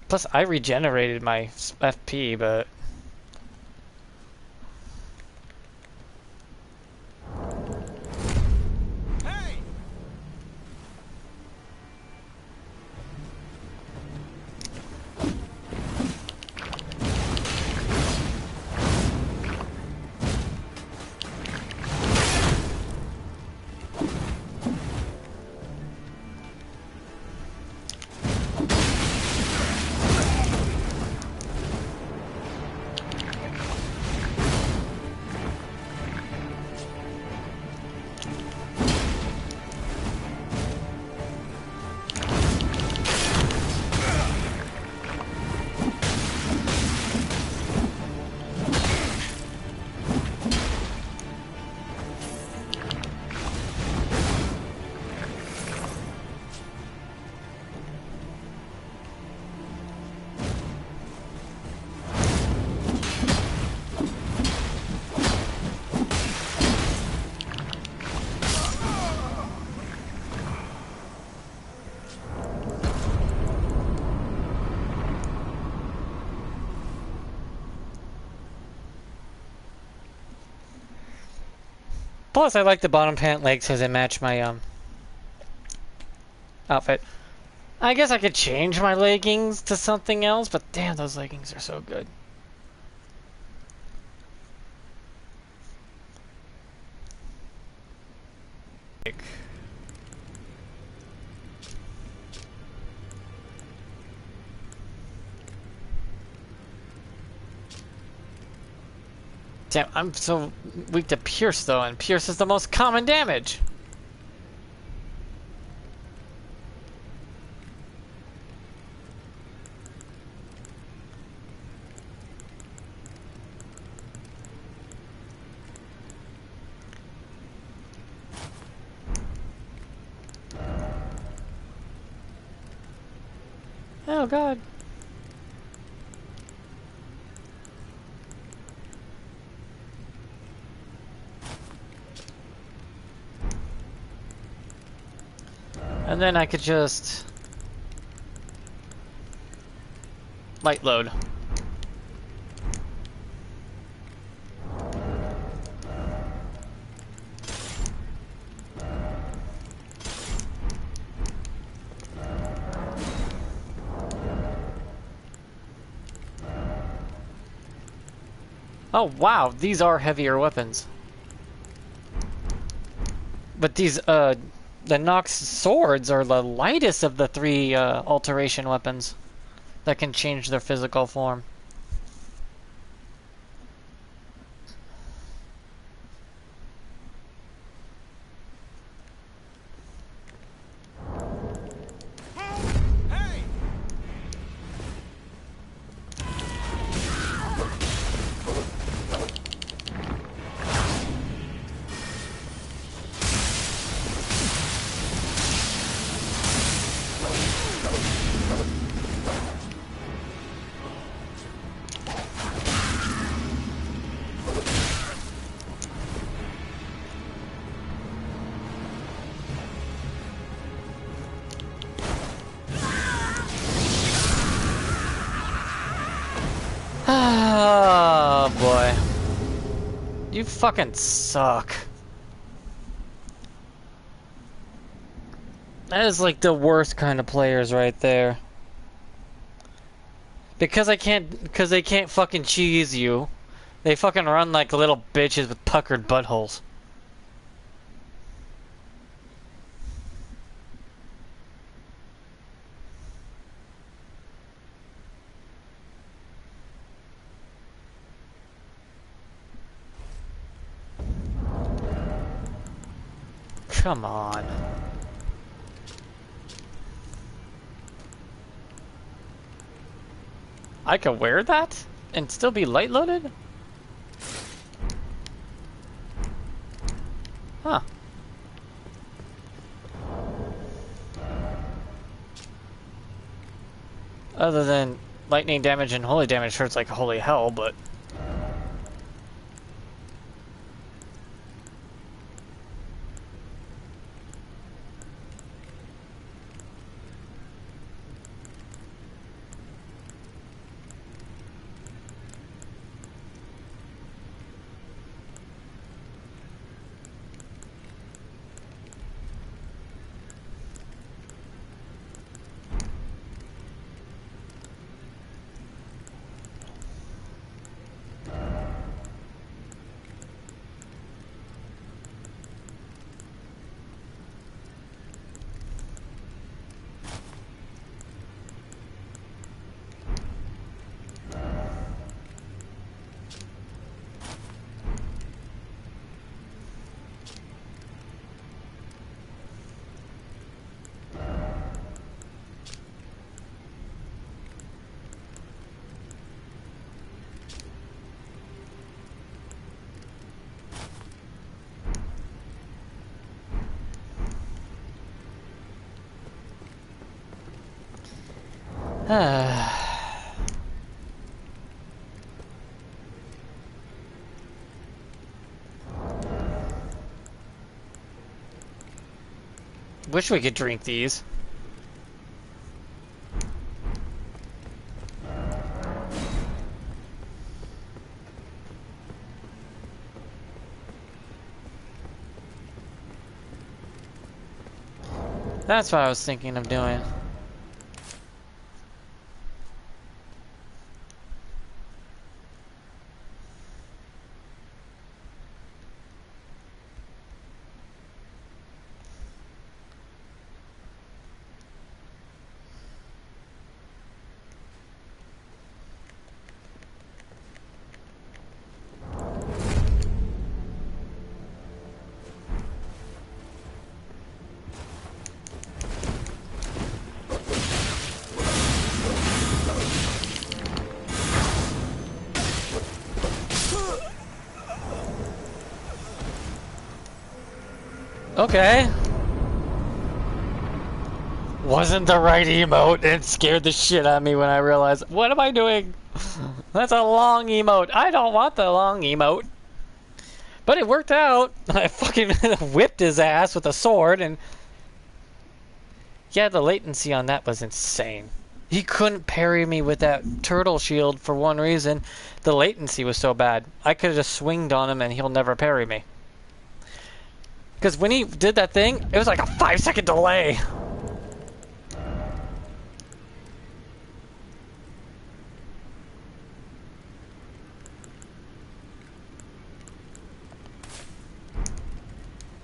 Plus, I regenerated my FP, but... Hey! Plus, I like the bottom pant legs because they match my outfit. I guess I could change my leggings to something else, but damn, those leggings are so good. Damn, I'm so weak to Pierce though, and Pierce is the most common damage. Oh god. And then I could just light load. Oh wow, these are heavier weapons. But these, the Nox swords are the lightest of the three, alteration weapons that can change their physical form. Hey! Oh boy. You fucking suck. That is like the worst kind of players right there. Because they can't fucking cheese you. They fucking run like little bitches with puckered buttholes. Come on. I could wear that and still be light loaded? Huh. Other than lightning damage and holy damage hurts like holy hell, but... Wish we could drink these. That's what I was thinking of doing. Okay. Wasn't the right emote. It scared the shit out of me when I realized, what am I doing? That's a long emote. I don't want the long emote. But it worked out. I fucking whipped his ass with a sword, and yeah, the latency on that was insane. He couldn't parry me with that turtle shield for one reason. The latency was so bad. I could have just swinged on him and he'll never parry me. Because when he did that thing, it was like a 5-second delay.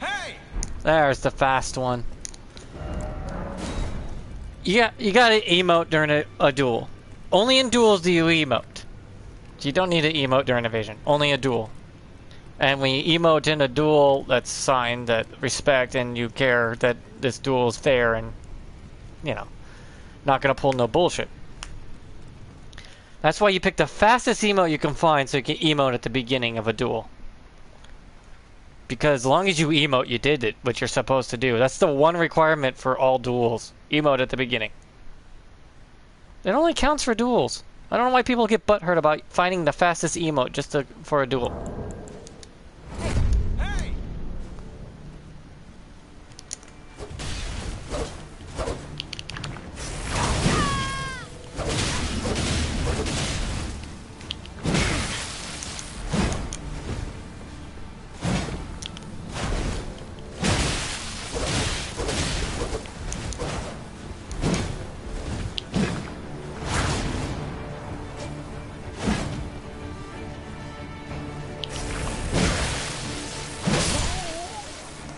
Hey! There's the fast one. You gotta emote during a duel. Only in duels do you emote. You don't need to emote during evasion. Only a duel. And when you emote in a duel that's signed that respect and you care that this duel is fair and, you know, not gonna pull no bullshit. That's why you pick the fastest emote you can find so you can emote at the beginning of a duel. Because as long as you emote, you did it, what you're supposed to do. That's the one requirement for all duels. Emote at the beginning. It only counts for duels. I don't know why people get butthurt about finding the fastest emote just for a duel. Hey!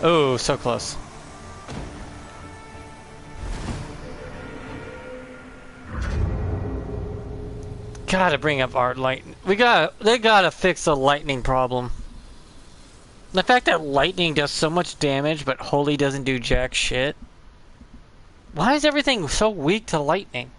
Oh, so close. Gotta bring up our lightning. They gotta fix the lightning problem. The fact that lightning does so much damage, but holy doesn't do jack shit. Why is everything so weak to lightning?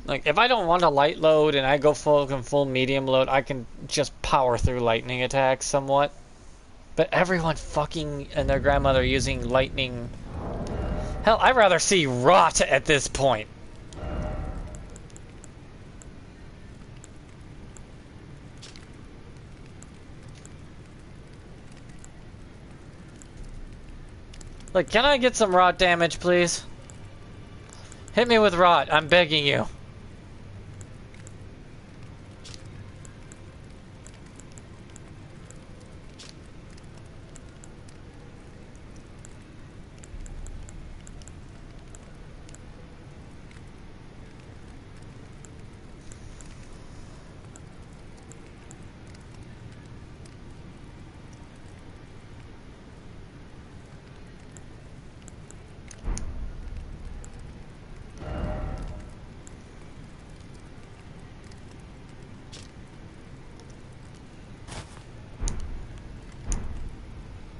Like, if I don't want a light load and I go full medium load, I can just power through lightning attacks somewhat. But everyone fucking and their grandmother using lightning... Hell, I'd rather see rot at this point. Like, can I get some rot damage, please? Hit me with rot, I'm begging you.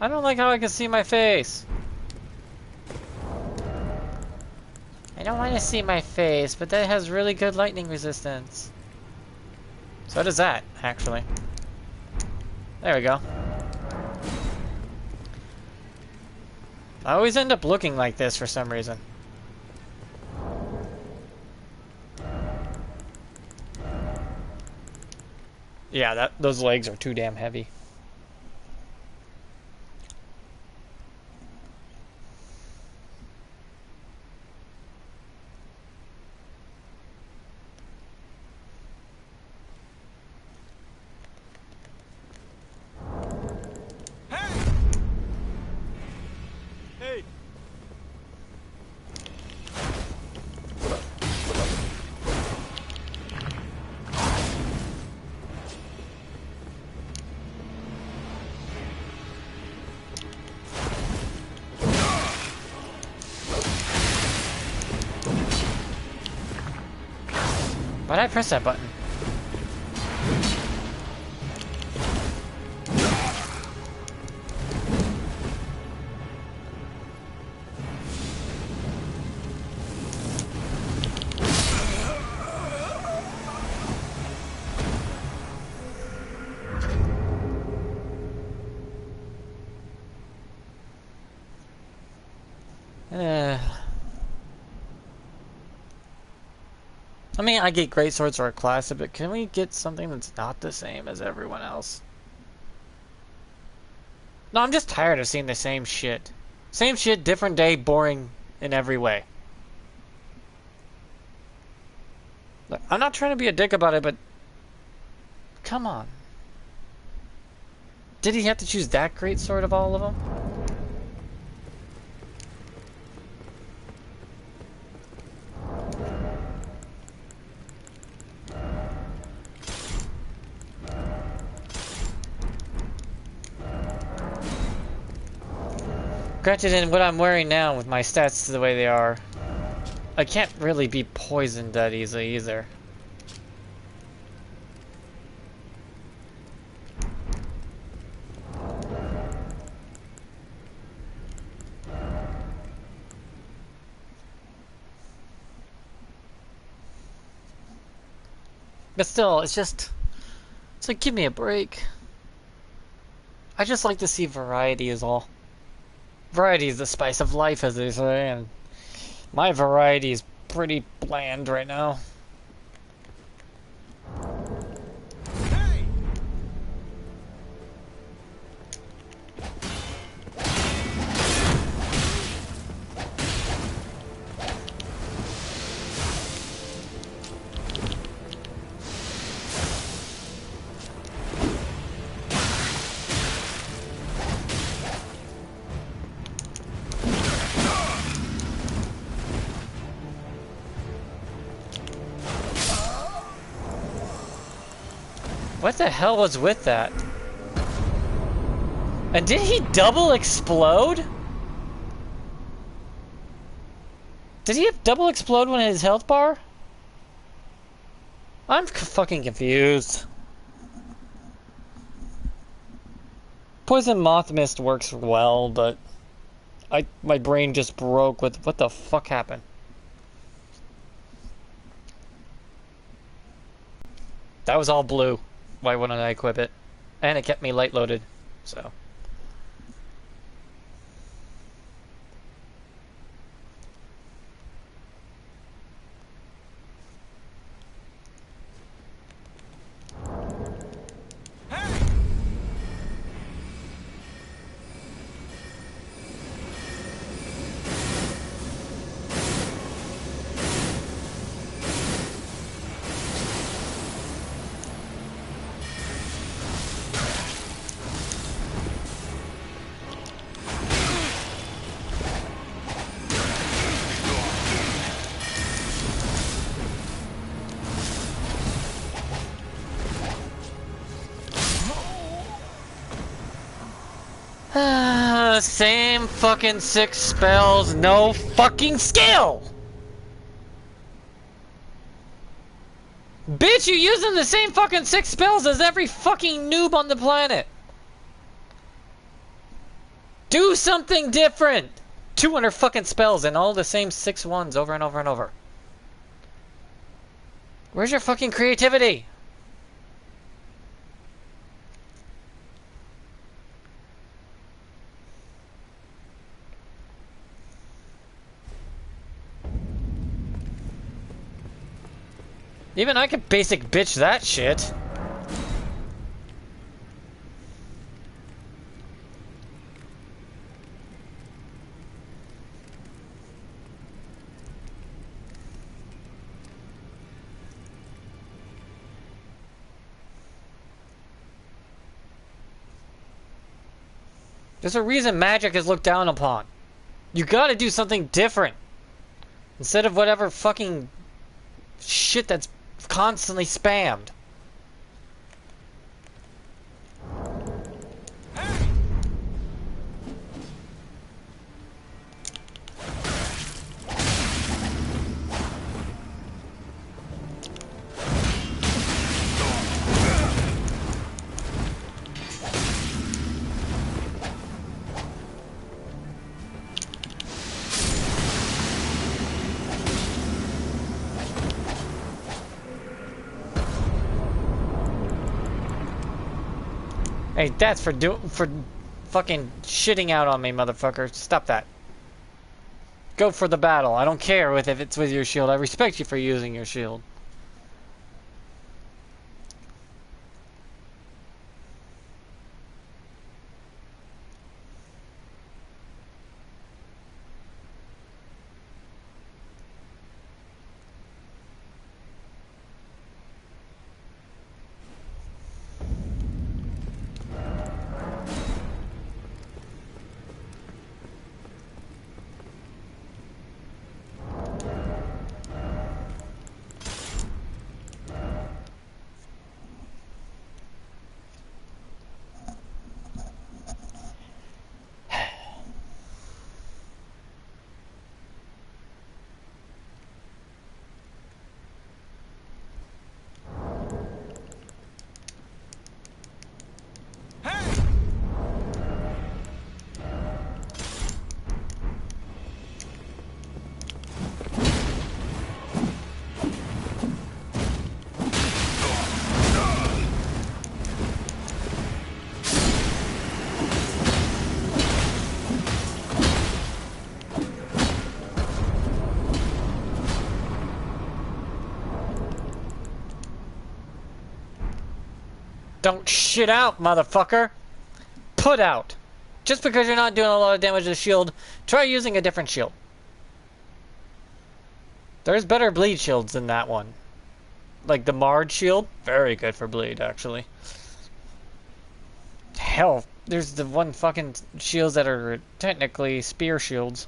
I don't like how I can see my face. I don't want to see my face, but that has really good lightning resistance. So does that, actually. There we go. I always end up looking like this for some reason. Yeah, those legs are too damn heavy. Why'd I press that button? I mean, I get great swords are a classic, but can we get something that's not the same as everyone else? No, I'm just tired of seeing the same shit. Same shit, different day, boring in every way. Look, I'm not trying to be a dick about it, but come on. Did he have to choose that great sword of all of them? Granted, in what I'm wearing now, with my stats the way they are, I can't really be poisoned that easily either. But still, it's like, give me a break. I just like to see variety is all. Variety is the spice of life, as they say, and my variety is pretty bland right now. Hey! What the hell was with that? And did he double explode? Did he have double explode when his health bar? I'm fucking confused. Poison Moth Mist works well, but my brain just broke with what the fuck happened. That was all blue. Why wouldn't I equip it? And it kept me light loaded, so. Same fucking 6 spells, no fucking skill! Bitch, you using the same fucking 6 spells as every fucking noob on the planet! Do something different! 200 fucking spells and all the same 6 ones over and over and over. Where's your fucking creativity? Even I could basic bitch that shit. There's a reason magic is looked down upon. You gotta do something different. Instead of whatever fucking shit that's constantly spammed. Hey, that's for fucking shitting out on me, motherfucker. Stop that. Go for the battle. I don't care if it's with your shield. I respect you for using your shield. Don't shit out, motherfucker! Put out! Just because you're not doing a lot of damage to the shield, try using a different shield. There's better bleed shields than that one. Like the Marred shield, very good for bleed, actually. Hell, there's the one fucking shields that are technically spear shields.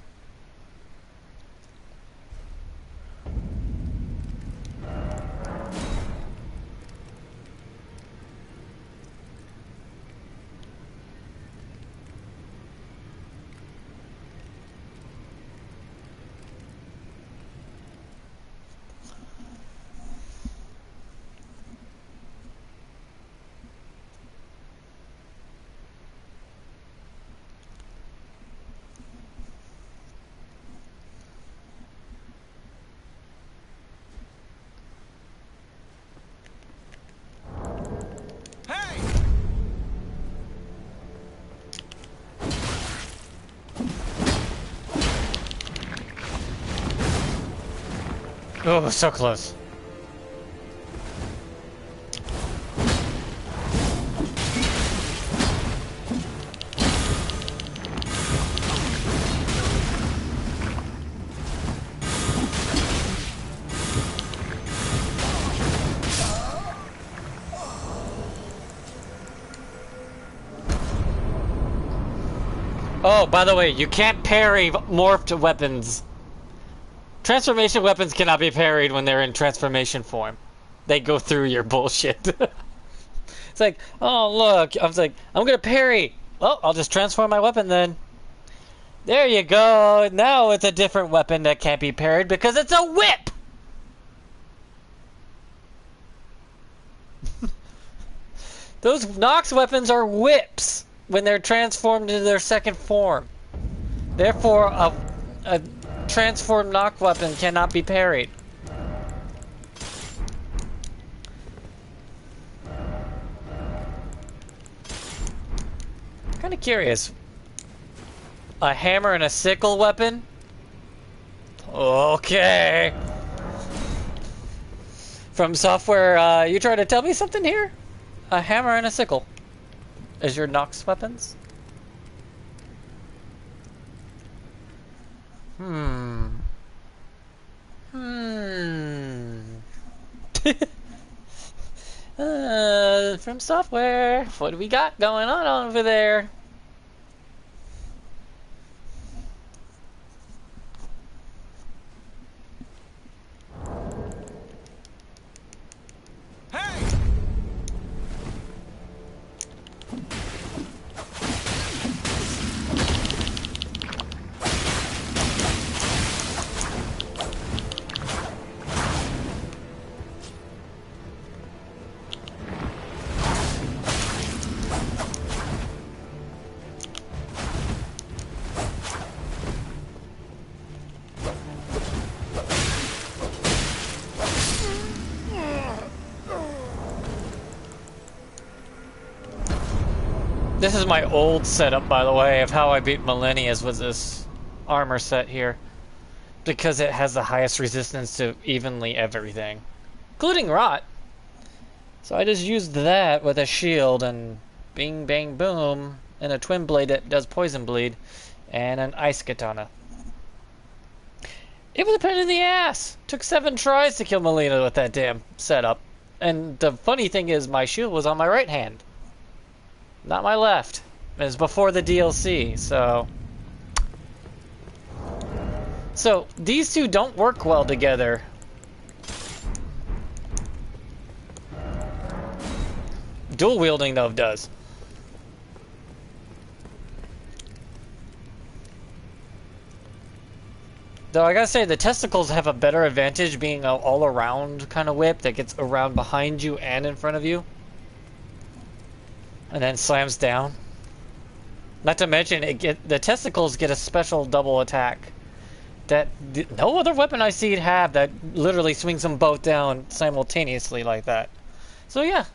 Oh, so close. Oh, by the way, you can't parry morphed weapons. Transformation weapons cannot be parried when they're in transformation form. They go through your bullshit. It's like, oh look, I was like, I'm gonna parry. Well, I'll just transform my weapon then. There you go. Now it's a different weapon that can't be parried because it's a whip! Those Nox weapons are whips when they're transformed into their second form. Therefore, a transformed Nox weapon cannot be parried. Kind of curious. A hammer and a sickle weapon? Okay. From Software, you trying to tell me something here? A hammer and a sickle is your Nox weapons? From Software, what do we got going on over there? This is my old setup, by the way, of how I beat Millennia's with this armor set here. Because it has the highest resistance to evenly everything. Including rot. So I just used that with a shield and bing bang boom. And a twin blade that does poison bleed. And an ice katana. It was a pain in the ass. Took 7 tries to kill Melina with that damn setup. And the funny thing is my shield was on my right hand. Not my left. It was before the DLC, so... So, these two don't work well together. Dual wielding, though, does. Though I gotta say, the testicles have a better advantage being an all-around kind of whip that gets around behind you and in front of you. And then slams down. Not to mention, the testicles get a special double attack that no other weapon I see it have that literally swings them both down simultaneously like that. So yeah.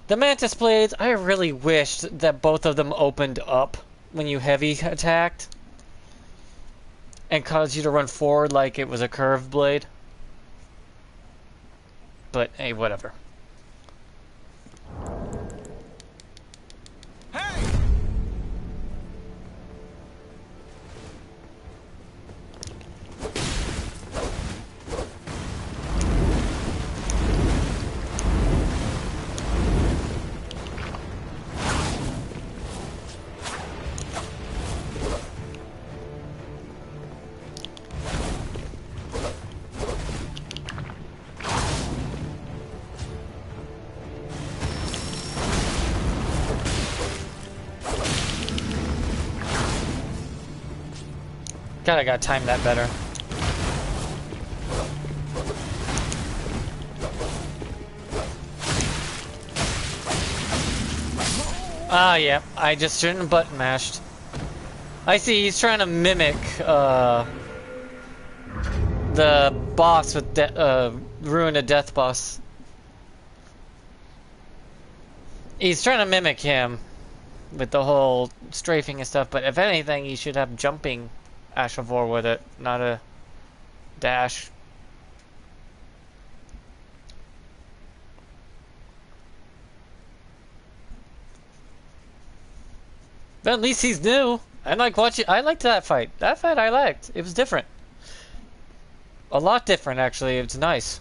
The Mantis Blades, I really wished that both of them opened up when you heavy attacked. And caused you to run forward like it was a curved blade. But hey, whatever. Hey! God, I gotta time that better. Ah, yeah, I just shouldn't have button mashed. I see, he's trying to mimic, the boss with Ruin of Death boss. He's trying to mimic him with the whole strafing and stuff, but if anything, he should have jumping Ashavor with it, not a dash. But at least he's new. I like watching. I liked that fight. That fight I liked. It was different. A lot different, actually. It's nice.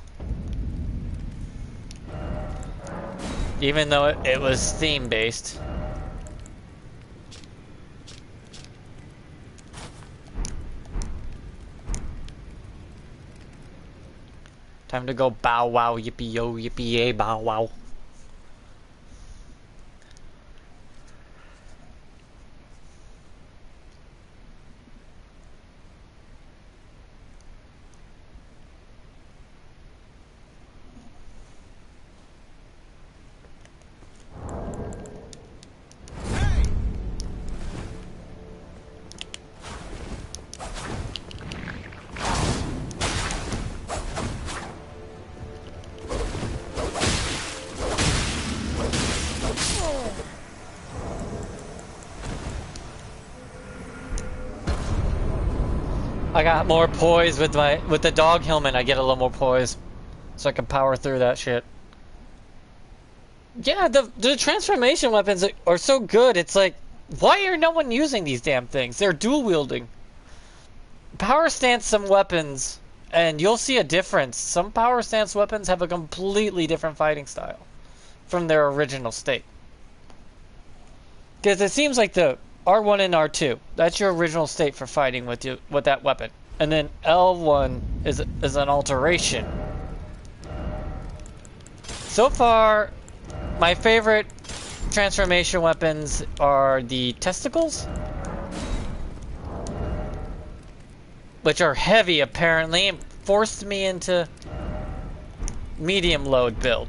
Even though it was theme based. Time to go bow wow yippee yo yippee yay bow wow. I got more poise with the dog helmet. I get a little more poise, so I can power through that shit. Yeah, the transformation weapons are so good. It's like, why are no one using these damn things? They're dual wielding. Power stance some weapons, and you'll see a difference. Some power stance weapons have a completely different fighting style from their original state. Because it seems like the R1 and R2, that's your original state for fighting with that weapon. And then L1 is an alteration. So far, my favorite transformation weapons are the testicles, which are heavy apparently, and forced me into medium load build.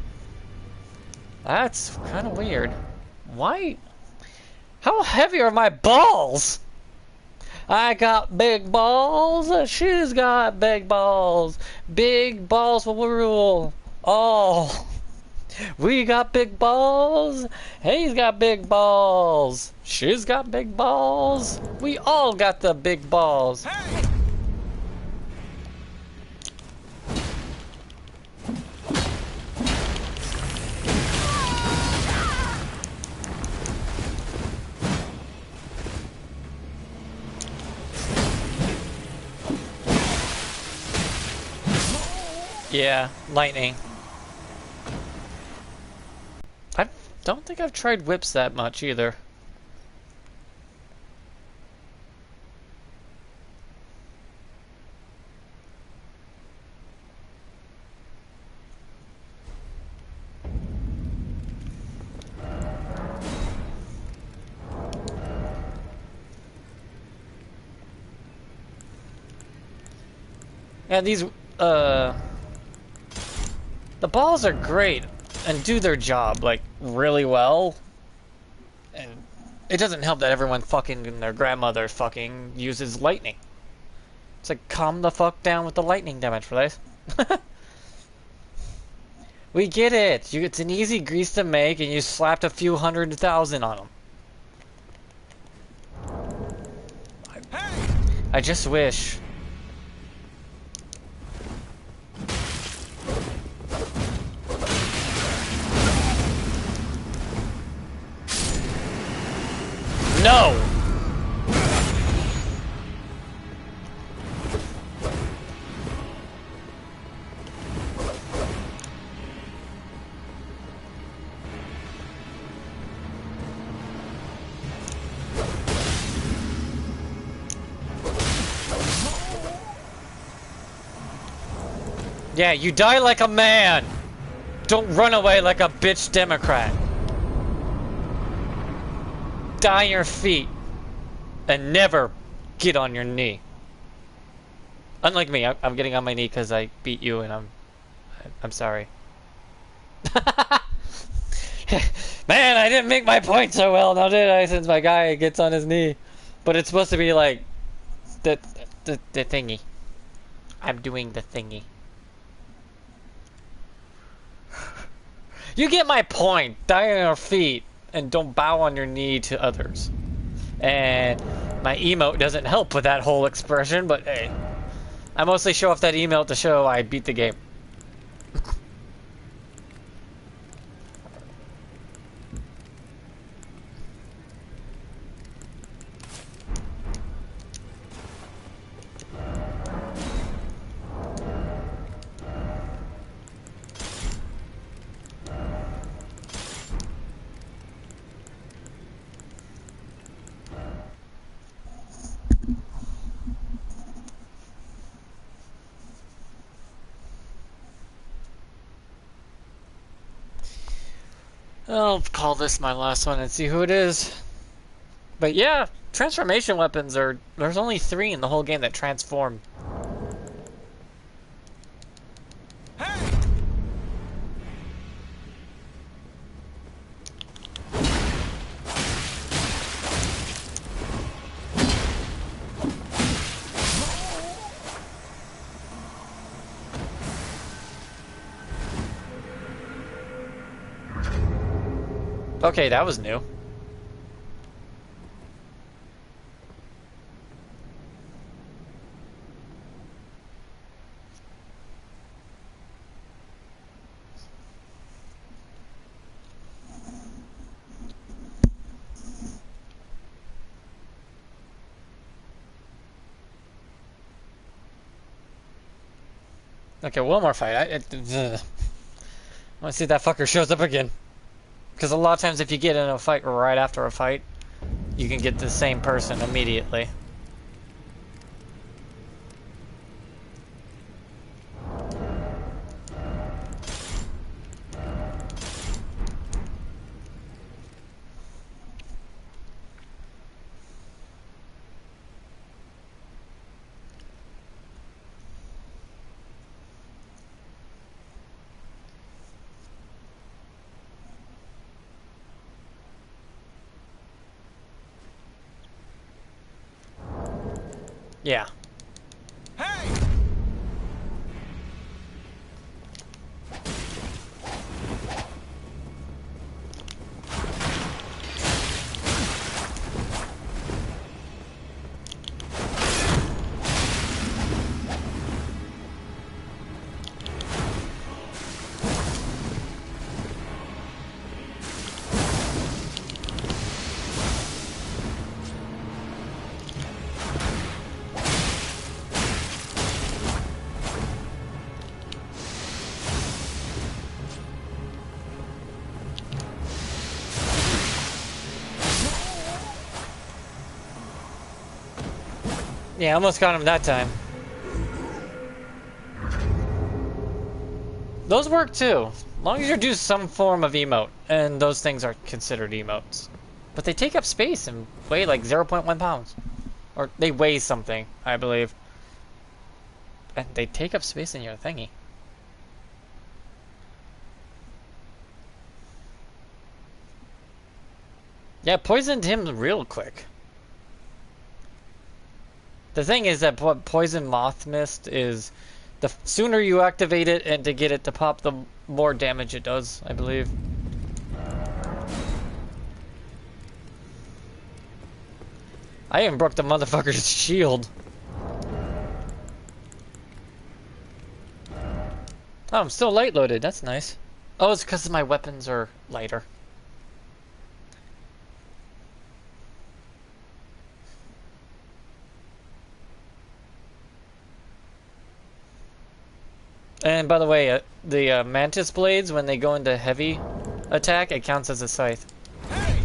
That's kind of weird. Why? How heavy are my balls? I got big balls. She's got big balls. Big balls will rule. Oh. We got big balls. He's got big balls. She's got big balls. We all got the big balls. Hey! Yeah, lightning. I don't think I've tried whips that much either. Yeah, these, the balls are great and do their job, like, really well. And it doesn't help that everyone fucking and their grandmother fucking uses lightning. It's like, calm the fuck down with the lightning damage, please. We get it. It's an easy grease to make, and you slapped a few 100,000 on them. Hey! I just wish. No! Yeah, you die like a man! Don't run away like a bitch Democrat. Die on your feet. And never get on your knee. Unlike me, I'm getting on my knee because I beat you and I'm sorry. Man, I didn't make my point so well now did I, since my guy gets on his knee. But it's supposed to be like the thingy. I'm doing the thingy. You get my point. Die on your feet and don't bow on your knee to others. And my emote doesn't help with that whole expression, but hey. I mostly show off that emote to show I beat the game. I'll call this my last one and see who it is. But yeah, transformation weapons are... There's only 3 in the whole game that transform. Hey! Okay, that was new. Okay, one more fight. I want to see if that fucker shows up again. Because a lot of times if you get in a fight right after a fight, you can get the same person immediately. Yeah. Hey! Yeah, almost got him that time. Those work too. As long as you do some form of emote, and those things are considered emotes. But they take up space and weigh like 0.1 pounds. Or they weigh something, I believe. And they take up space in your thingy. Yeah, poisoned him real quick. The thing is that poison moth mist is the sooner you activate it and to get it to pop, the more damage it does, I believe. I even broke the motherfucker's shield. Oh, I'm still light loaded. That's nice. Oh, it's because my weapons are lighter. And by the way, the mantis blades, when they go into heavy attack, it counts as a scythe. Hey!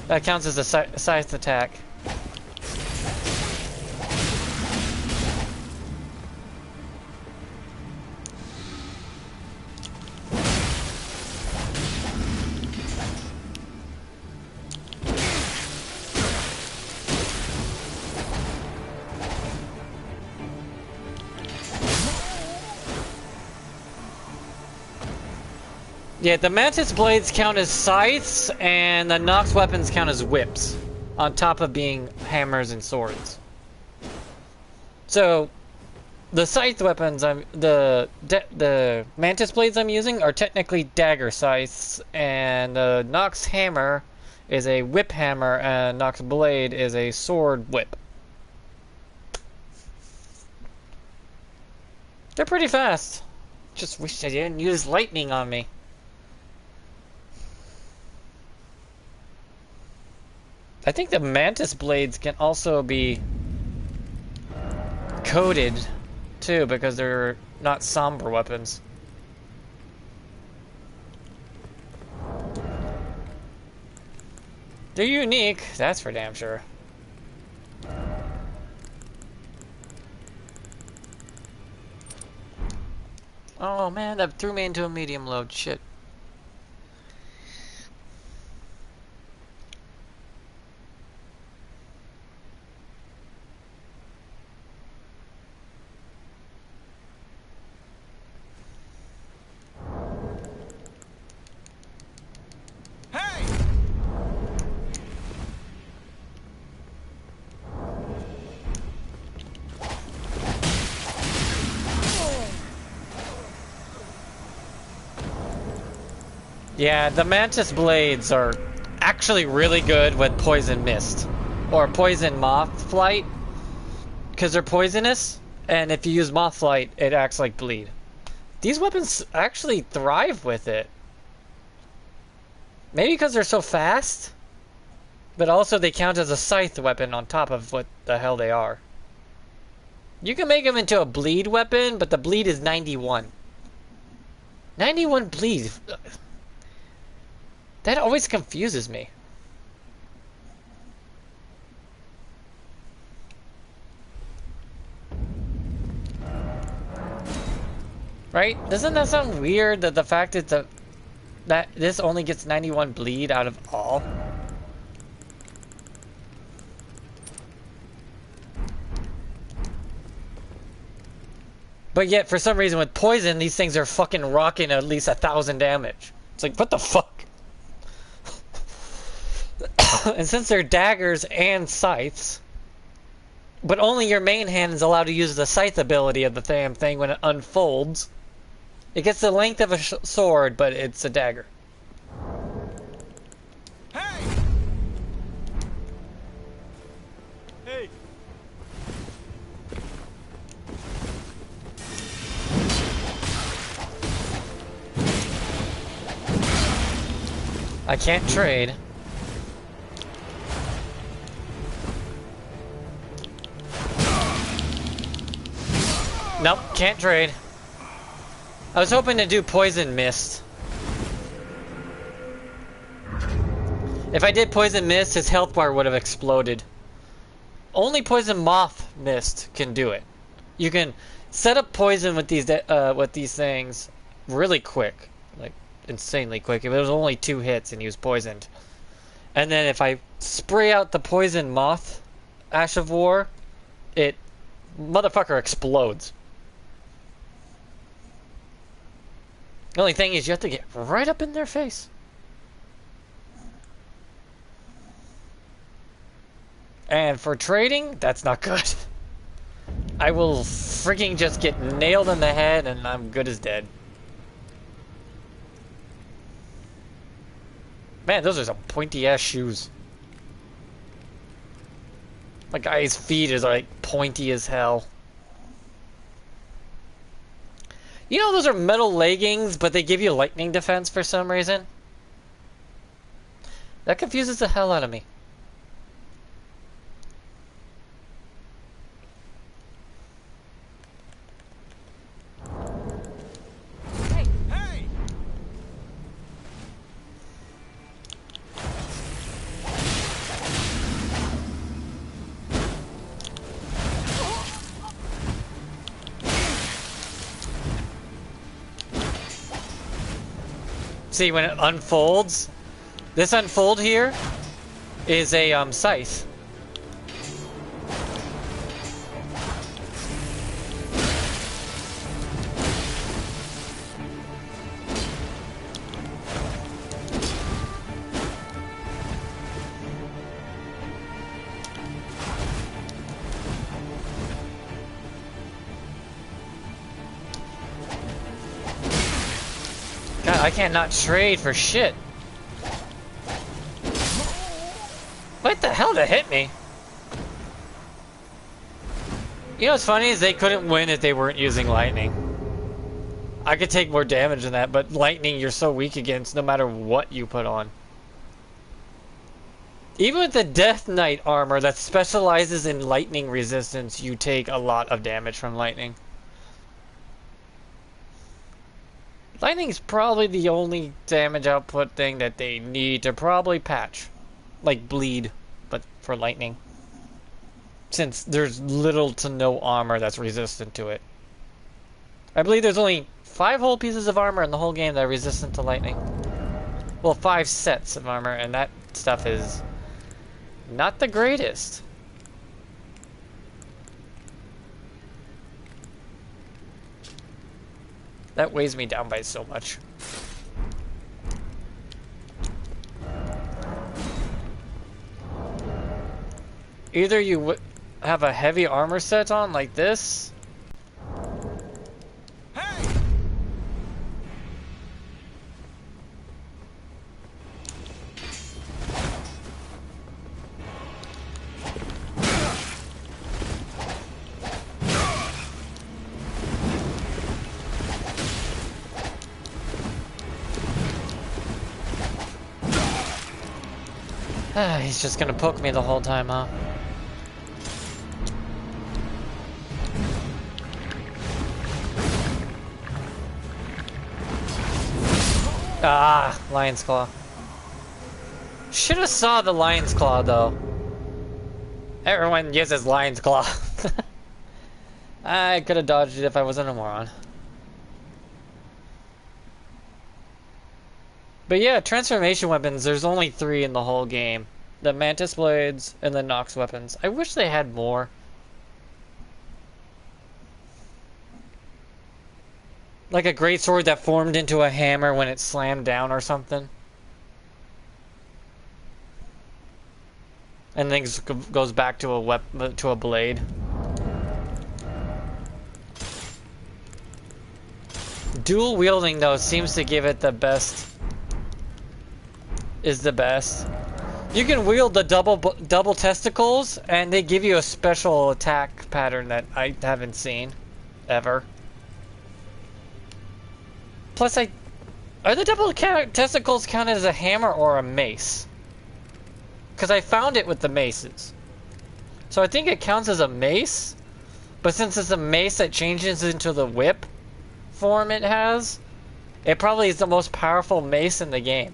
That counts as a scythe attack. Yeah, the Mantis blades count as scythes, and the Nox weapons count as whips, on top of being hammers and swords. So, the scythe weapons, the Mantis blades I'm using are technically dagger scythes, and the Nox hammer is a whip hammer, and Nox blade is a sword whip. They're pretty fast. Just wish I didn't use lightning on me. I think the Mantis blades can also be coded too, because they're not somber weapons. They're unique, that's for damn sure. Oh man, that threw me into a medium load. Shit. Yeah, the Mantis blades are actually really good with poison mist or poison moth flight, because they're poisonous, and if you use moth flight, it acts like bleed. These weapons actually thrive with it. Maybe because they're so fast, but also they count as a scythe weapon on top of what the hell they are. You can make them into a bleed weapon, but the bleed is 91. 91 bleed. That always confuses me. Right? Doesn't that sound weird, that the fact that that this only gets 91 bleed out of all? But yet, for some reason, with poison, these things are fucking rocking at least 1,000 damage. It's like, what the fuck? And since they're daggers and scythes, but only your main hand is allowed to use the scythe ability of the damn thing when it unfolds. It gets the length of a sword, but it's a dagger. Hey! Hey! I can't trade. Nope, can't trade. I was hoping to do poison mist. If I did poison mist, his health bar would have exploded. Only poison moth mist can do it. You can set up poison with these things really quick, like insanely quick. If it was only 2 hits and he was poisoned, and then if I spray out the poison moth ash of war, it motherfucker explodes. The only thing is you have to get right up in their face. And for trading, that's not good. I will freaking just get nailed in the head and I'm good as dead. Man, those are some pointy ass shoes. My guy's feet is like pointy as hell. You know those are metal leggings, but they give you lightning defense for some reason? That confuses the hell out of me. Hey! Hey! See, when it unfolds, this unfold here is a scythe. God, I can't not trade for shit. What the hell that hit me? You know what's funny is they couldn't win if they weren't using lightning. I could take more damage than that, but lightning you're so weak against no matter what you put on. Even with the Death Knight armor that specializes in lightning resistance, you take a lot of damage from lightning. Lightning's probably the only damage output thing that they need to probably patch. Like bleed, but for lightning. Since there's little to no armor that's resistant to it. I believe there's only 5 whole pieces of armor in the whole game that are resistant to lightning. Well, 5 sets of armor, and that stuff is not the greatest. That weighs me down by so much. Either you have a heavy armor set on like this. Hey! He's just gonna poke me the whole time, huh? Ah, Lion's Claw. Should have saw the Lion's Claw though. Everyone uses Lion's Claw. I could have dodged it if I wasn't a moron. But yeah, transformation weapons, there's only 3 in the whole game. The Mantis Blades and the Nox weapons. I wish they had more. Like a great sword that formed into a hammer when it slammed down or something. And then goes back to a blade. Dual wielding though seems to give it the best. Is the best. You can wield the double testicles, and they give you a special attack pattern that I haven't seen ever. Plus, are the double testicles counted as a hammer or a mace? Because I found it with the maces. So I think it counts as a mace, but since it's a mace that changes into the whip form it has, it probably is the most powerful mace in the game.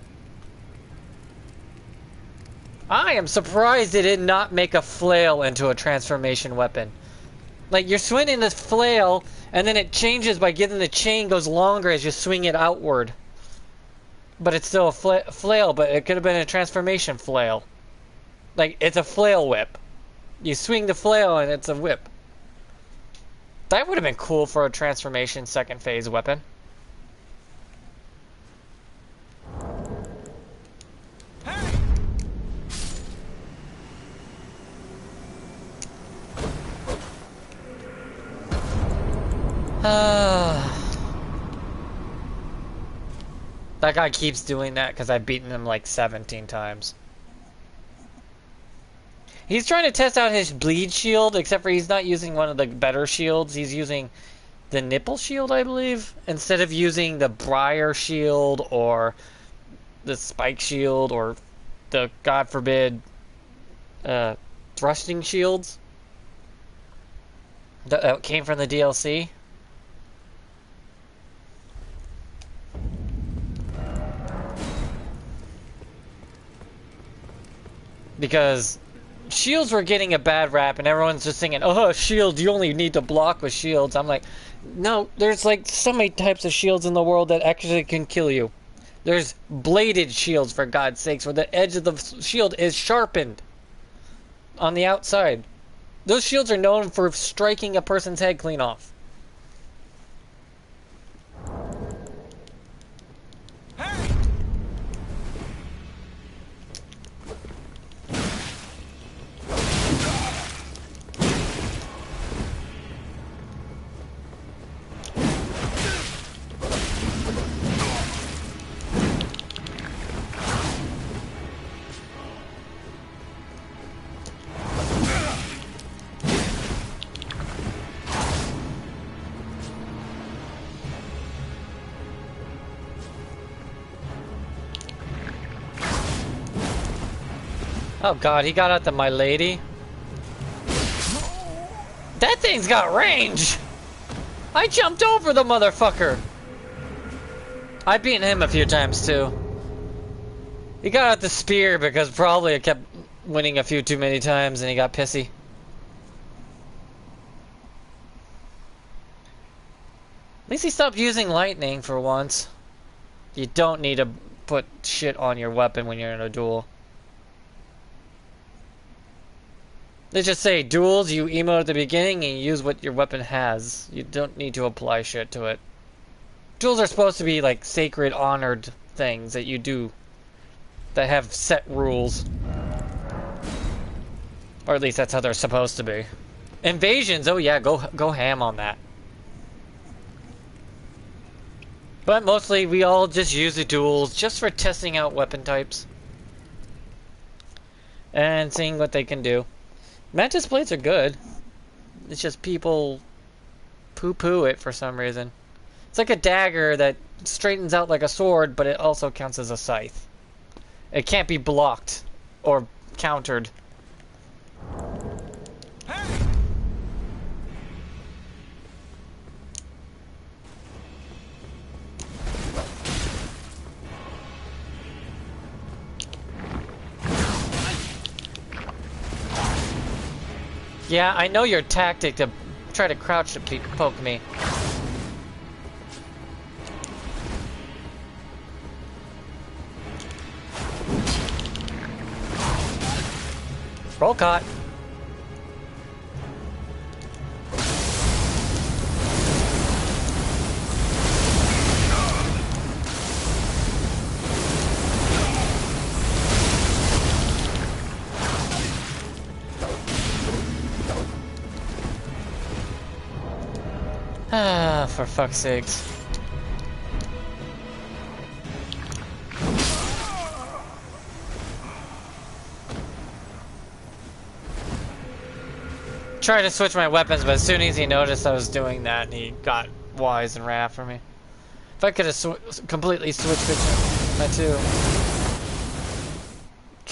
I am surprised it did not make a flail into a transformation weapon. Like, you're swinging this flail, and then it changes by getting the chain goes longer as you swing it outward. But it's still a flail, but it could have been a transformation flail. Like, it's a flail whip. You swing the flail and it's a whip. That would have been cool for a transformation second phase weapon. Hey! That guy keeps doing that because I've beaten him like 17 times. He's trying to test out his bleed shield, except for he's not using one of the better shields. He's using the nipple shield, I believe, instead of using the briar shield or the spike shield or the, God forbid, thrusting shields that came from the DLC. Because shields were getting a bad rap and everyone's just thinking, oh, shield, you only need to block with shields. I'm like, no, there's like so many types of shields in the world that actually can kill you. There's bladed shields, for God's sakes, where the edge of the shield is sharpened on the outside. Those shields are known for striking a person's head clean off. Hey! Oh God, he got out to my lady. That thing's got range! I jumped over the motherfucker! I've beaten him a few times too. He got out the spear because probably I kept winning a few too many times and he got pissy. At least he stopped using lightning for once. You don't need to put shit on your weapon when you're in a duel. They just say duels, you emote at the beginning and you use what your weapon has. You don't need to apply shit to it. Duels are supposed to be like sacred, honored things that you do that have set rules. Or at least that's how they're supposed to be. Invasions, oh yeah, go ham on that. But mostly we all just use the duels just for testing out weapon types. And seeing what they can do. Mantis blades are good. It's just people poo-poo it for some reason. It's like a dagger that straightens out like a sword, but it also counts as a scythe. It can't be blocked or countered. Hey! Yeah, I know your tactic to try to crouch to poke me. Roll caught. Ah, for fuck's sakes. Tried to switch my weapons, but as soon as he noticed I was doing that, he got wise and ran after me. If I could have completely switched between my two.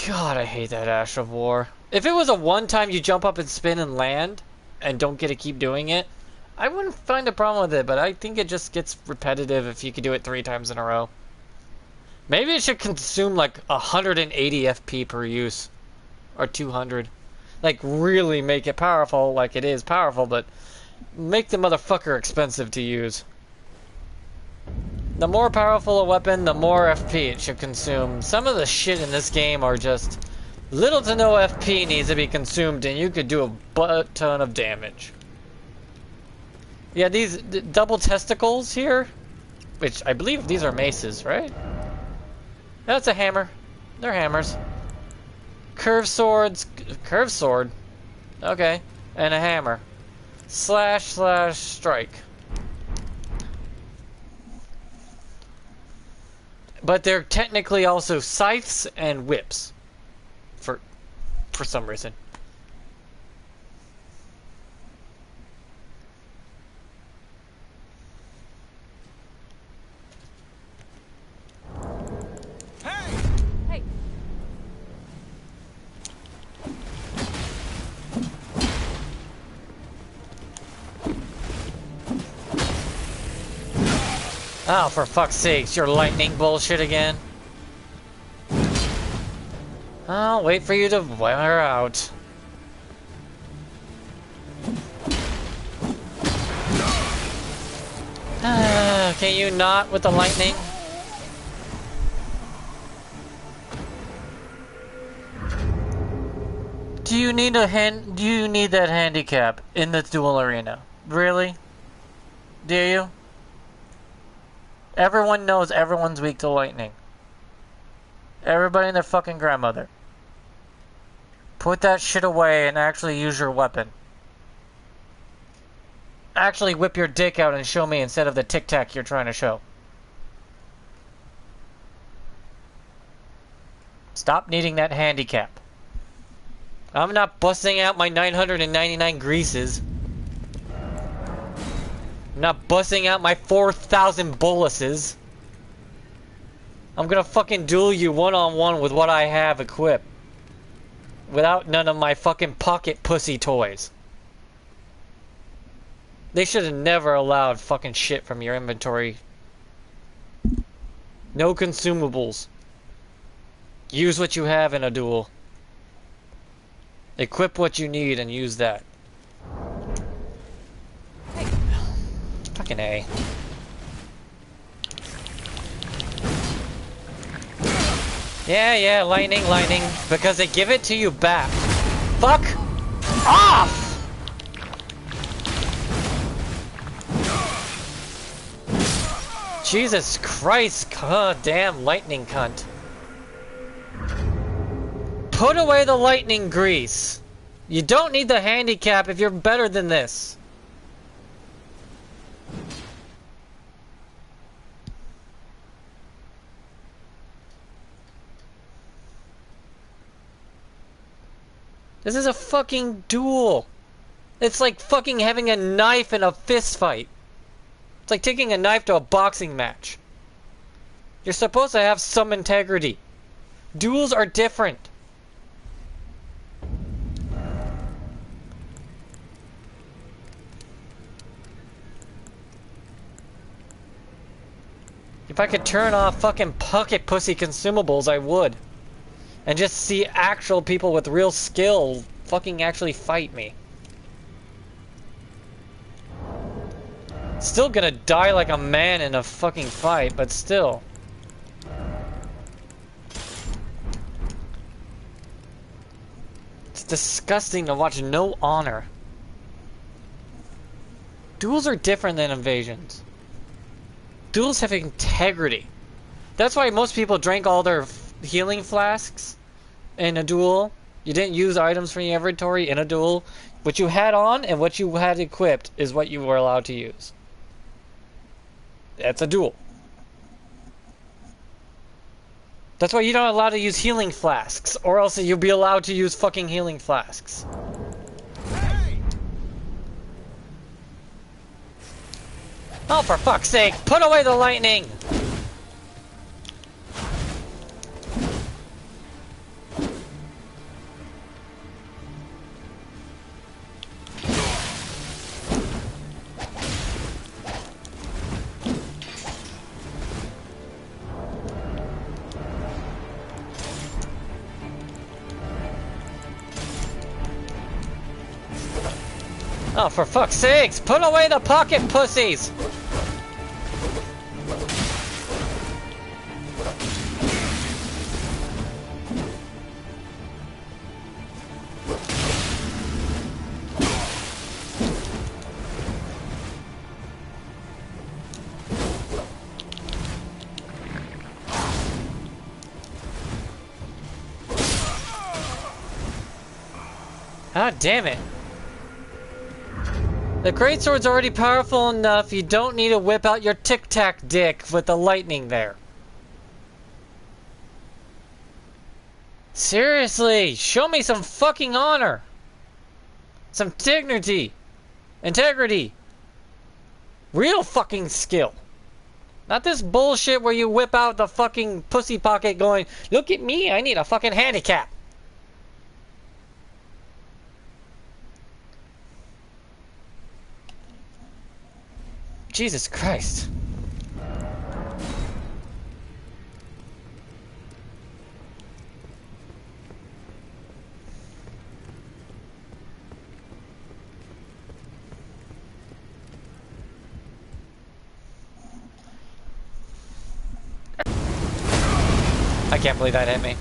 God, I hate that Ash of War. If it was a one-time you jump up and spin and land, and don't get to keep doing it, I wouldn't find a problem with it, but I think it just gets repetitive if you could do it 3 times in a row. Maybe it should consume like 180 FP per use. or 200. Like, really make it powerful, like it is powerful, but make the motherfucker expensive to use. The more powerful a weapon, the more FP it should consume. Some of the shit in this game are just little to no FP needs to be consumed, and you could do a butt ton of damage. Yeah, these double testicles here, which I believe these are maces, right? That's a hammer. They're hammers. Curved swords. Curved sword. Okay. And a hammer. Slash, strike. But they're technically also scythes and whips. For some reason. Hey! Oh, for fuck's sakes, your lightning bullshit again. I'll wait for you to wear out. Can you not with the lightning? Do you need that handicap in the duel arena? Really? Do you? Everyone knows everyone's weak to lightning. Everybody and their fucking grandmother. Put that shit away and actually use your weapon. Actually whip your dick out and show me instead of the tic-tac you're trying to show. Stop needing that handicap. I'm not busting out my 999 greases. I'm not busting out my 4,000 boluses. I'm gonna fucking duel you one-on-one with what I have equipped. Without none of my fucking pocket pussy toys. They should have never allowed fucking shit from your inventory. No consumables. Use what you have in a duel. Equip what you need and use that. Hey. Fucking A. Yeah, lightning, because they give it to you back. Fuck off! Jesus Christ, god damn lightning cunt. Put away the lightning grease. You don't need the handicap if you're better than this. This is a fucking duel. It's like fucking having a knife in a fist fight. It's like taking a knife to a boxing match. You're supposed to have some integrity. Duels are different. If I could turn off fucking pocket pussy consumables, I would. And just see actual people with real skill fucking actually fight me. Still gonna die like a man in a fucking fight, but still. It's disgusting to watch no honor. Duels are different than invasions. Duels have integrity. That's why most people drank all their healing flasks in a duel. You didn't use items from your inventory in a duel. What you had on and what you had equipped is what you were allowed to use. That's a duel. That's why you're not allowed to use healing flasks, or else you'll be allowed to use fucking healing flasks. Hey! Oh, for fuck's sake, put away the lightning! Oh, for fuck's sakes! Put away the pocket pussies! Ah, damn it. The greatsword's already powerful enough, you don't need to whip out your tic-tac dick with the lightning there. Seriously, show me some fucking honor. Some dignity. Integrity. Real fucking skill. Not this bullshit where you whip out the fucking pussy pocket going, look at me, I need a fucking handicap. Jesus Christ. I can't believe that hit me.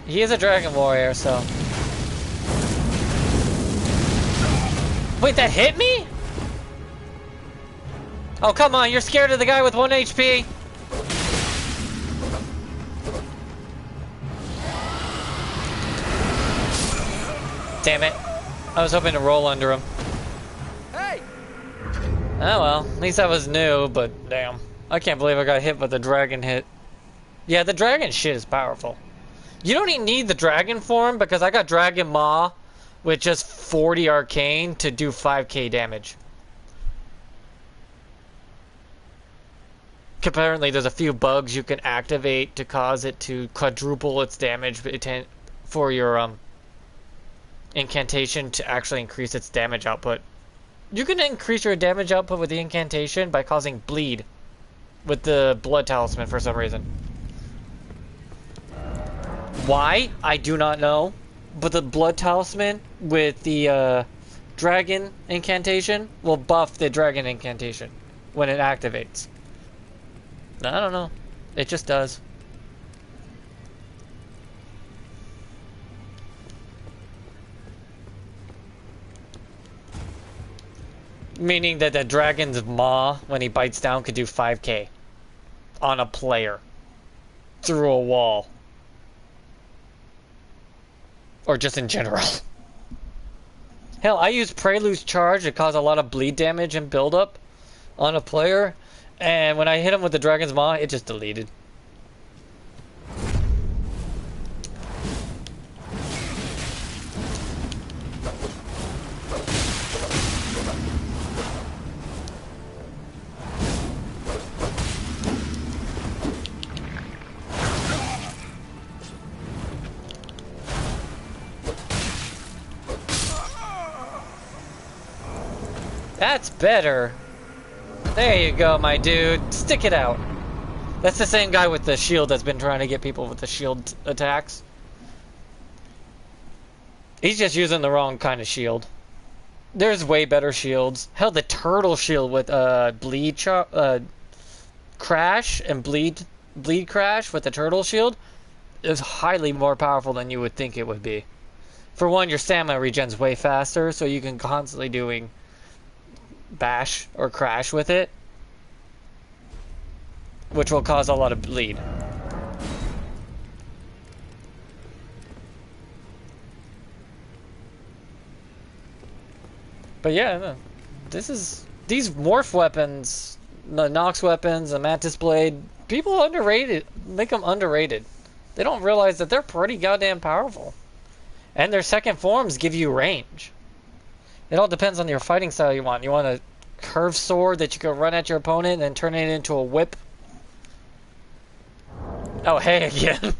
He is a dragon warrior, so... Wait, that hit me? Oh, come on, you're scared of the guy with 1 HP? Damn it. I was hoping to roll under him. Hey! Oh well, at least that was new, but damn. I can't believe I got hit with the dragon hit. Yeah, the dragon shit is powerful. You don't even need the dragon form because I got Dragon Maw with just 40 arcane to do 5k damage. Apparently there's a few bugs you can activate to cause it to quadruple its damage for your incantation to actually increase its damage output. You can increase your damage output with the incantation by causing bleed with the blood talisman for some reason. Why? I do not know. But the blood talisman with the dragon incantation will buff the dragon incantation when it activates. I don't know. It just does. Meaning that the dragon's maw, when he bites down, could do 5k on a player through a wall. Or just in general. Hell, I used Prelude's Charge to cause a lot of bleed damage and buildup on a player, and when I hit him with the Dragon's Maw, it just deleted. That's better. There you go, my dude. Stick it out. That's the same guy with the shield that's been trying to get people with the shield attacks. He's just using the wrong kind of shield. There's way better shields. Hell, the turtle shield with crash and bleed crash with the turtle shield is highly more powerful than you would think it would be. For one, your stamina regens way faster, so you can constantly doing bash or crash with it, which will cause a lot of bleed. But yeah, these morph weapons, the Nox weapons, the Mantis Blade, people make them underrated. They don't realize that they're pretty goddamn powerful. And their second forms give you range. It all depends on your fighting style you want. You want a curved sword that you can run at your opponent and then turn it into a whip? Oh, hey again.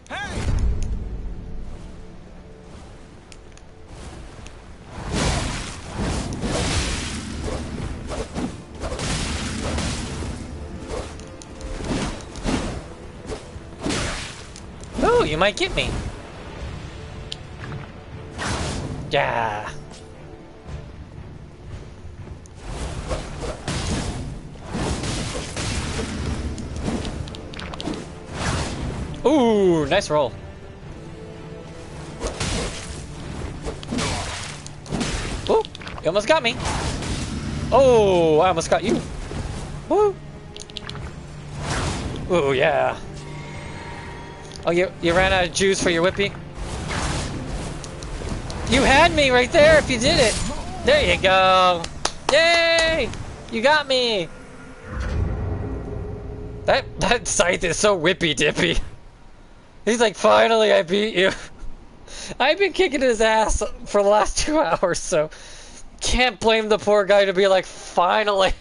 Hey! you might get me. Yeah. Ooh, nice roll. Ooh, you almost got me. Oh, I almost got you. Woo. Ooh, yeah. Oh, you ran out of juice for your whippy? You had me right there if you did it. There you go. Yay! You got me. That scythe is so whippy dippy. He's like, finally I beat you. I've been kicking his ass for the last 2 hours, so can't blame the poor guy to be like, finally.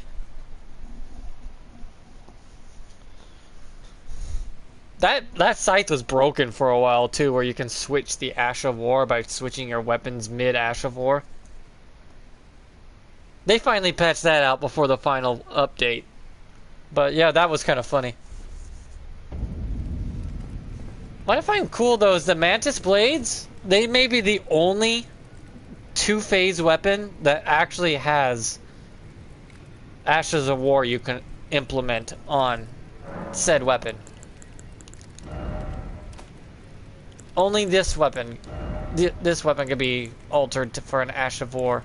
That scythe was broken for a while too, where you can switch the Ash of War by switching your weapons mid Ash of War. They finally patched that out before the final update. But yeah, that was kind of funny. What I find cool though is the Mantis Blades, they may be the only two-phase weapon that actually has Ashes of War you can implement on said weapon. Only this weapon can be altered for an Ash of War.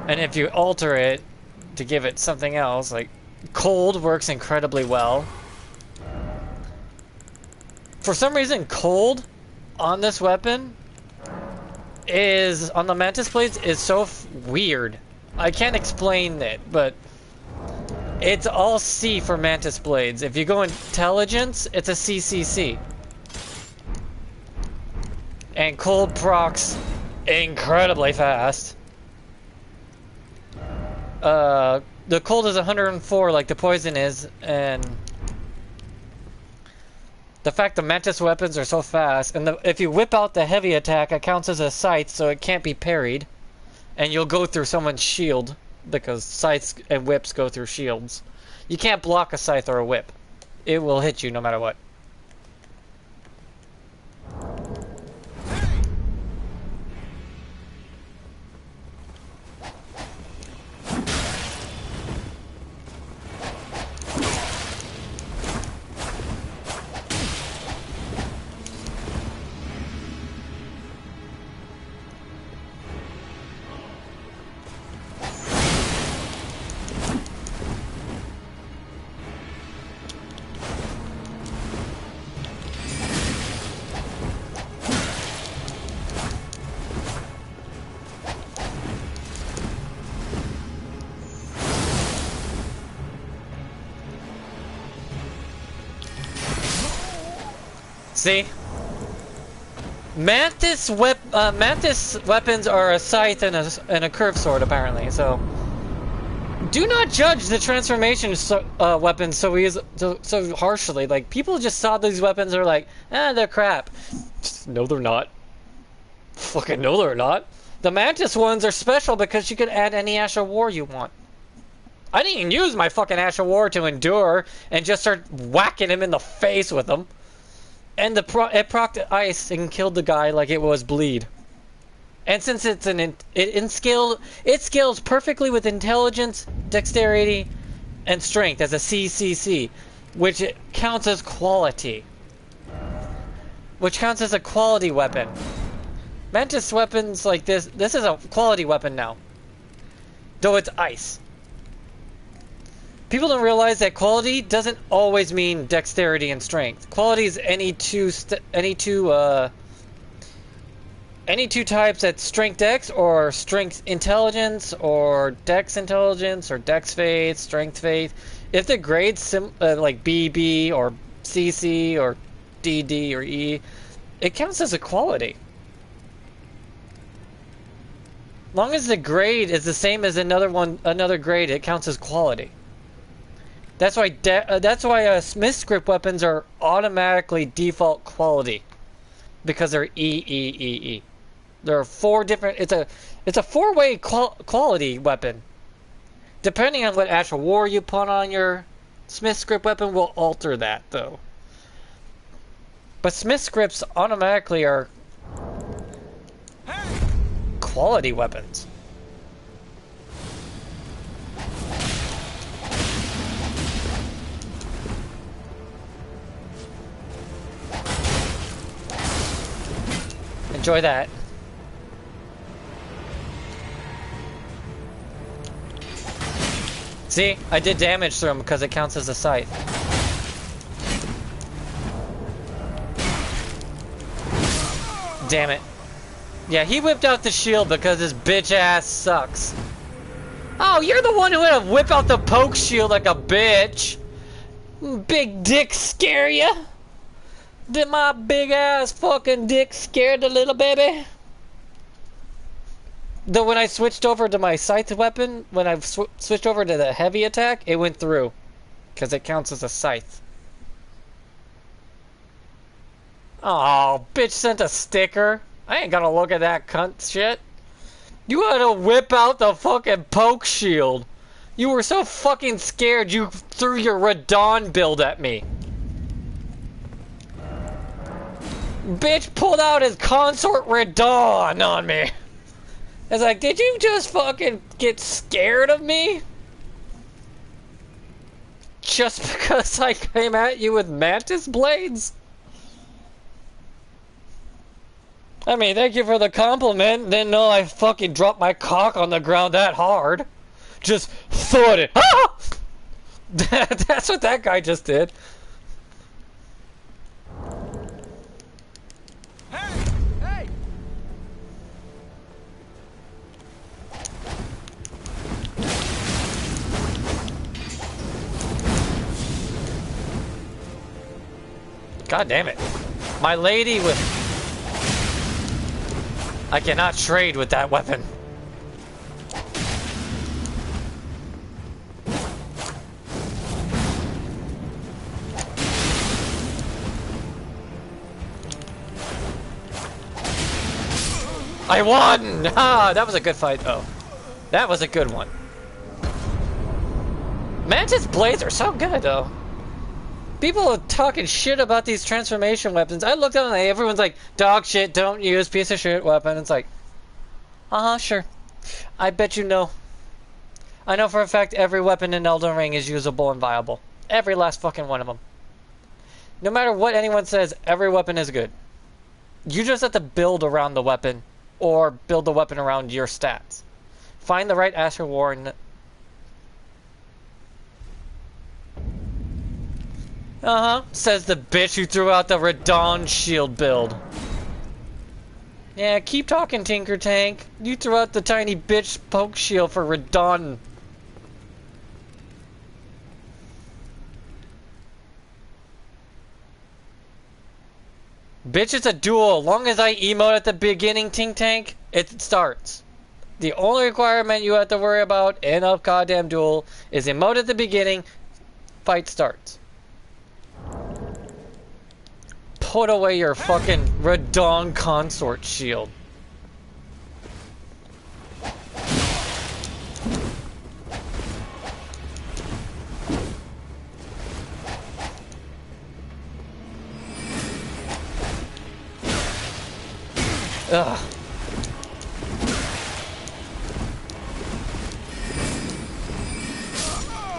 And if you alter it to give it something else, like cold works incredibly well. For some reason, cold on this weapon is, on the Mantis Blades, is so weird. I can't explain it, but it's all C for Mantis Blades. If you go intelligence, it's a CCC. And cold procs incredibly fast. The cold is 104 like the poison is, and the fact the Mantis weapons are so fast, and if you whip out the heavy attack, it counts as a scythe, so it can't be parried, and you'll go through someone's shield, because scythes and whips go through shields. You can't block a scythe or a whip. It will hit you no matter what. See? Mantis weapons are a scythe and a curved sword, apparently, so do not judge the transformation weapons so harshly. Like, people just saw these weapons and are like, they're crap. No, they're not. Fucking no, they're not. The Mantis ones are special because you can add any Ash of War you want. I didn't even use my fucking Ash of War to endure and just start whacking him in the face with them. And it procced ice and killed the guy like it was bleed. And since it's it scales perfectly with intelligence, dexterity, and strength as a CCC, which it counts as quality. Which counts as a quality weapon. Mantis weapons like this is a quality weapon now. Though it's ice. People don't realize that quality doesn't always mean dexterity and strength. Quality is any two types at strength dex or strength intelligence or dex intelligence or dex faith, strength faith. If the grades like BB or CC or DD or E, it counts as a quality. Long as the grade is the same as another grade, it counts as quality. That's why Smith's grip weapons are automatically default quality. because they're E. There are 4 different. It's a 4-way quality weapon. Depending on what Astral War you put on your Smith script weapon will alter that though. But Smith scripts automatically are quality weapons. Enjoy that. See, I did damage through him because it counts as a scythe. Damn it. Yeah, he whipped out the shield because his bitch ass sucks. Oh, you're the one who had to whip out the poke shield like a bitch. Big dick scare ya? Did my big ass fucking dick scare the little baby? Though when I switched over to my scythe weapon, when I switched over to the heavy attack, it went through. Because it counts as a scythe. Oh, bitch sent a sticker. I ain't gonna look at that cunt shit. You had to whip out the fucking poke shield. You were so fucking scared you threw your Radon build at me. Bitch pulled out his consort Radon on me. I was like, did you just fucking get scared of me? Just because I came at you with mantis blades? I mean, thank you for the compliment. Didn't know I fucking dropped my cock on the ground that hard. Just thought it. Ah! That's what that guy just did. Hey! God damn it. My lady with... I cannot trade with that weapon. I won! Ah, that was a good fight though. That was a good one. Mantis blades are so good though. People are talking shit about these transformation weapons. I looked at them and everyone's like, dog shit, don't use piece of shit weapon. It's like, sure. I bet you know. I know for a fact every weapon in Elden Ring is usable and viable. Every last fucking one of them. No matter what anyone says, every weapon is good. You just have to build around the weapon or build the weapon around your stats. Find the right Astral War and... says the bitch who threw out the Radon shield build. Yeah, keep talking, Tinker Tank. You threw out the tiny bitch poke shield for Radon. Bitch, it's a duel. Long as I emote at the beginning, Tink Tank, it starts. The only requirement you have to worry about in a goddamn duel is emote at the beginning, fight starts. Put away your fucking Radon consort shield. Ugh.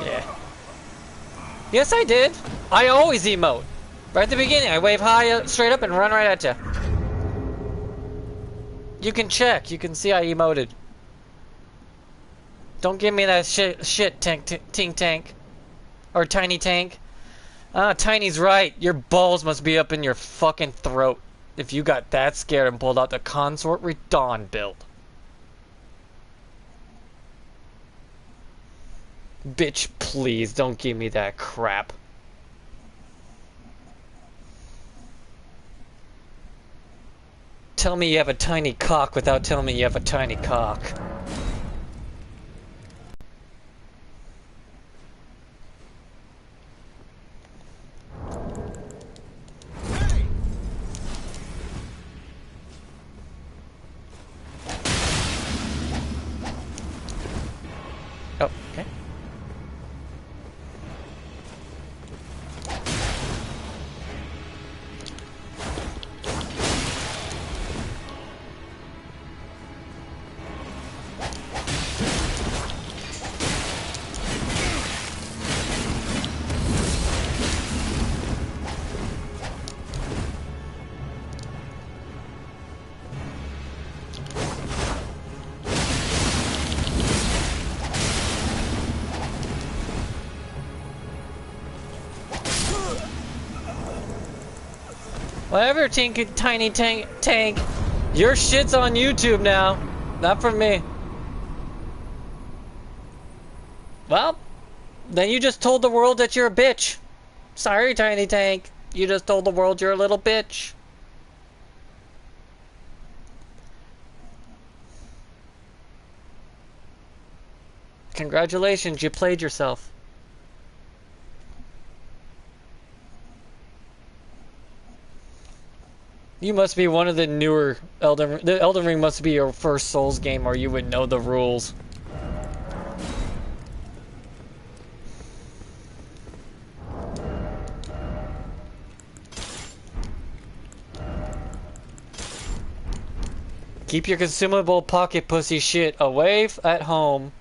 Yeah. Yes, I did. I always emote. Right at the beginning, I wave high straight up and run right at you. You can check. You can see I emoted. Don't give me that shit, Tink Tank. Or Tiny Tank. Tiny's right. Your balls must be up in your fucking throat if you got that scared and pulled out the Consort Radon build. Bitch, please don't give me that crap. Tell me you have a tiny cock without telling me you have a tiny cock. Whatever, tiny tank. Your shit's on YouTube now. Not from me. Well, then you just told the world that you're a bitch. Sorry, tiny tank. You just told the world you're a little bitch. Congratulations, you played yourself. You must be one of the newer Elden Ring. The Elden Ring must be your first Souls game, or you would know the rules. Keep your consumable pocket pussy shit away at home,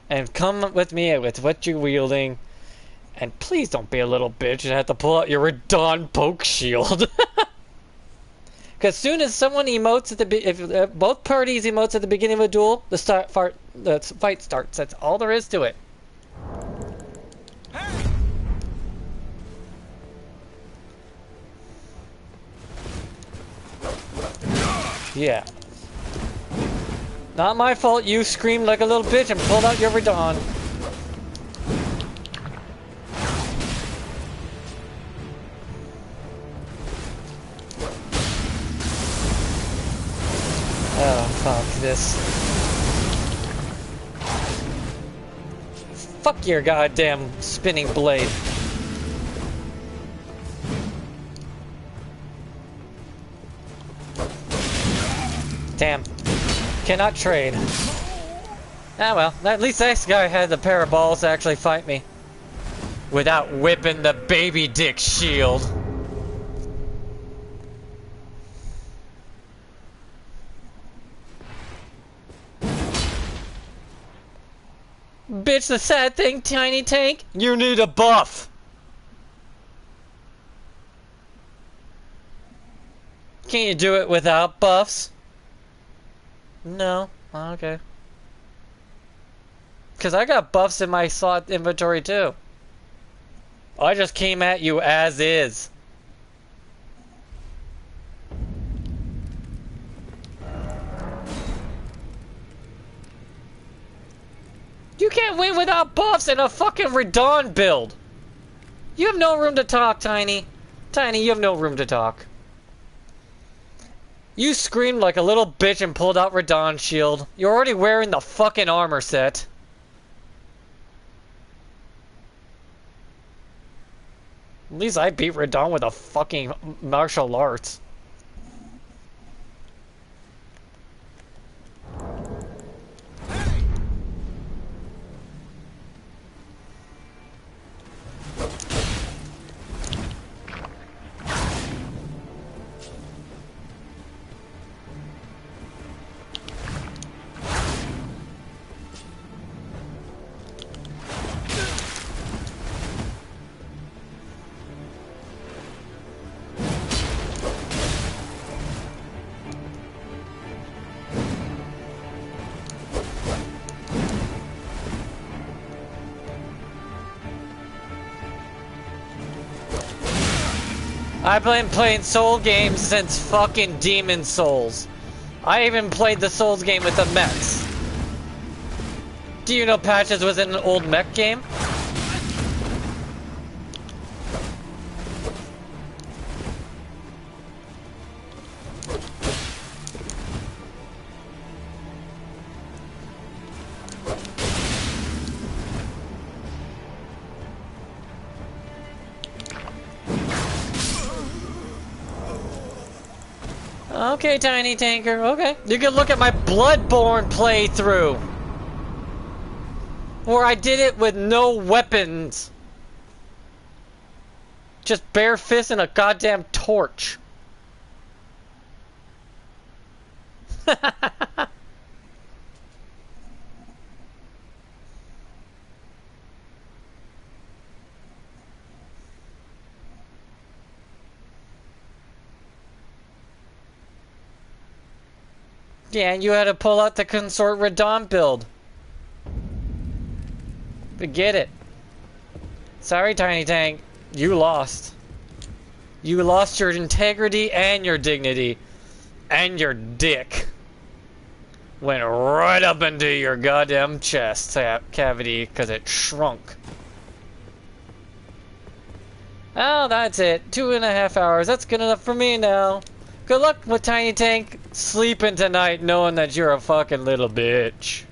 and come with me with what you're wielding. And please don't be a little bitch and have to pull out your Radon poke shield. Because soon as someone emotes at if both parties emotes at the beginning of a duel, the fight starts. That's all there is to it. Hey! Yeah. Not my fault you screamed like a little bitch and pulled out your Radon. Oh, fuck this. Fuck your goddamn spinning blade. Damn. Cannot trade. Ah well, at least this guy had the pair of balls to actually fight me. Without whipping the baby dick shield. Bitch, the sad thing, tiny tank, you need a buff. Can you do it without buffs? No. Okay. Because I got buffs in my slot inventory too. I just came at you as is. You can't win without buffs in a fucking Radon build. You have no room to talk, Tiny. Tiny, you have no room to talk. You screamed like a little bitch and pulled out Radon shield. You're already wearing the fucking armor set. At least I beat Radon with a fucking martial arts. I've been playing Soul games since fucking Demon Souls. I even played the Souls game with the mechs. Do you know Patches was in an old mech game? Okay, Tiny Tanker, okay. You can look at my Bloodborne playthrough. Where I did it with no weapons. Just bare fists and a goddamn torch. Yeah, and you had to pull out the Consort Radon build. Forget it. Sorry, Tiny Tank. You lost. You lost your integrity and your dignity. And your dick. Went right up into your goddamn chest cavity because it shrunk. Oh, that's it. 2.5 hours. That's good enough for me now. Good luck with Tiny Tank sleeping tonight knowing that you're a fucking little bitch.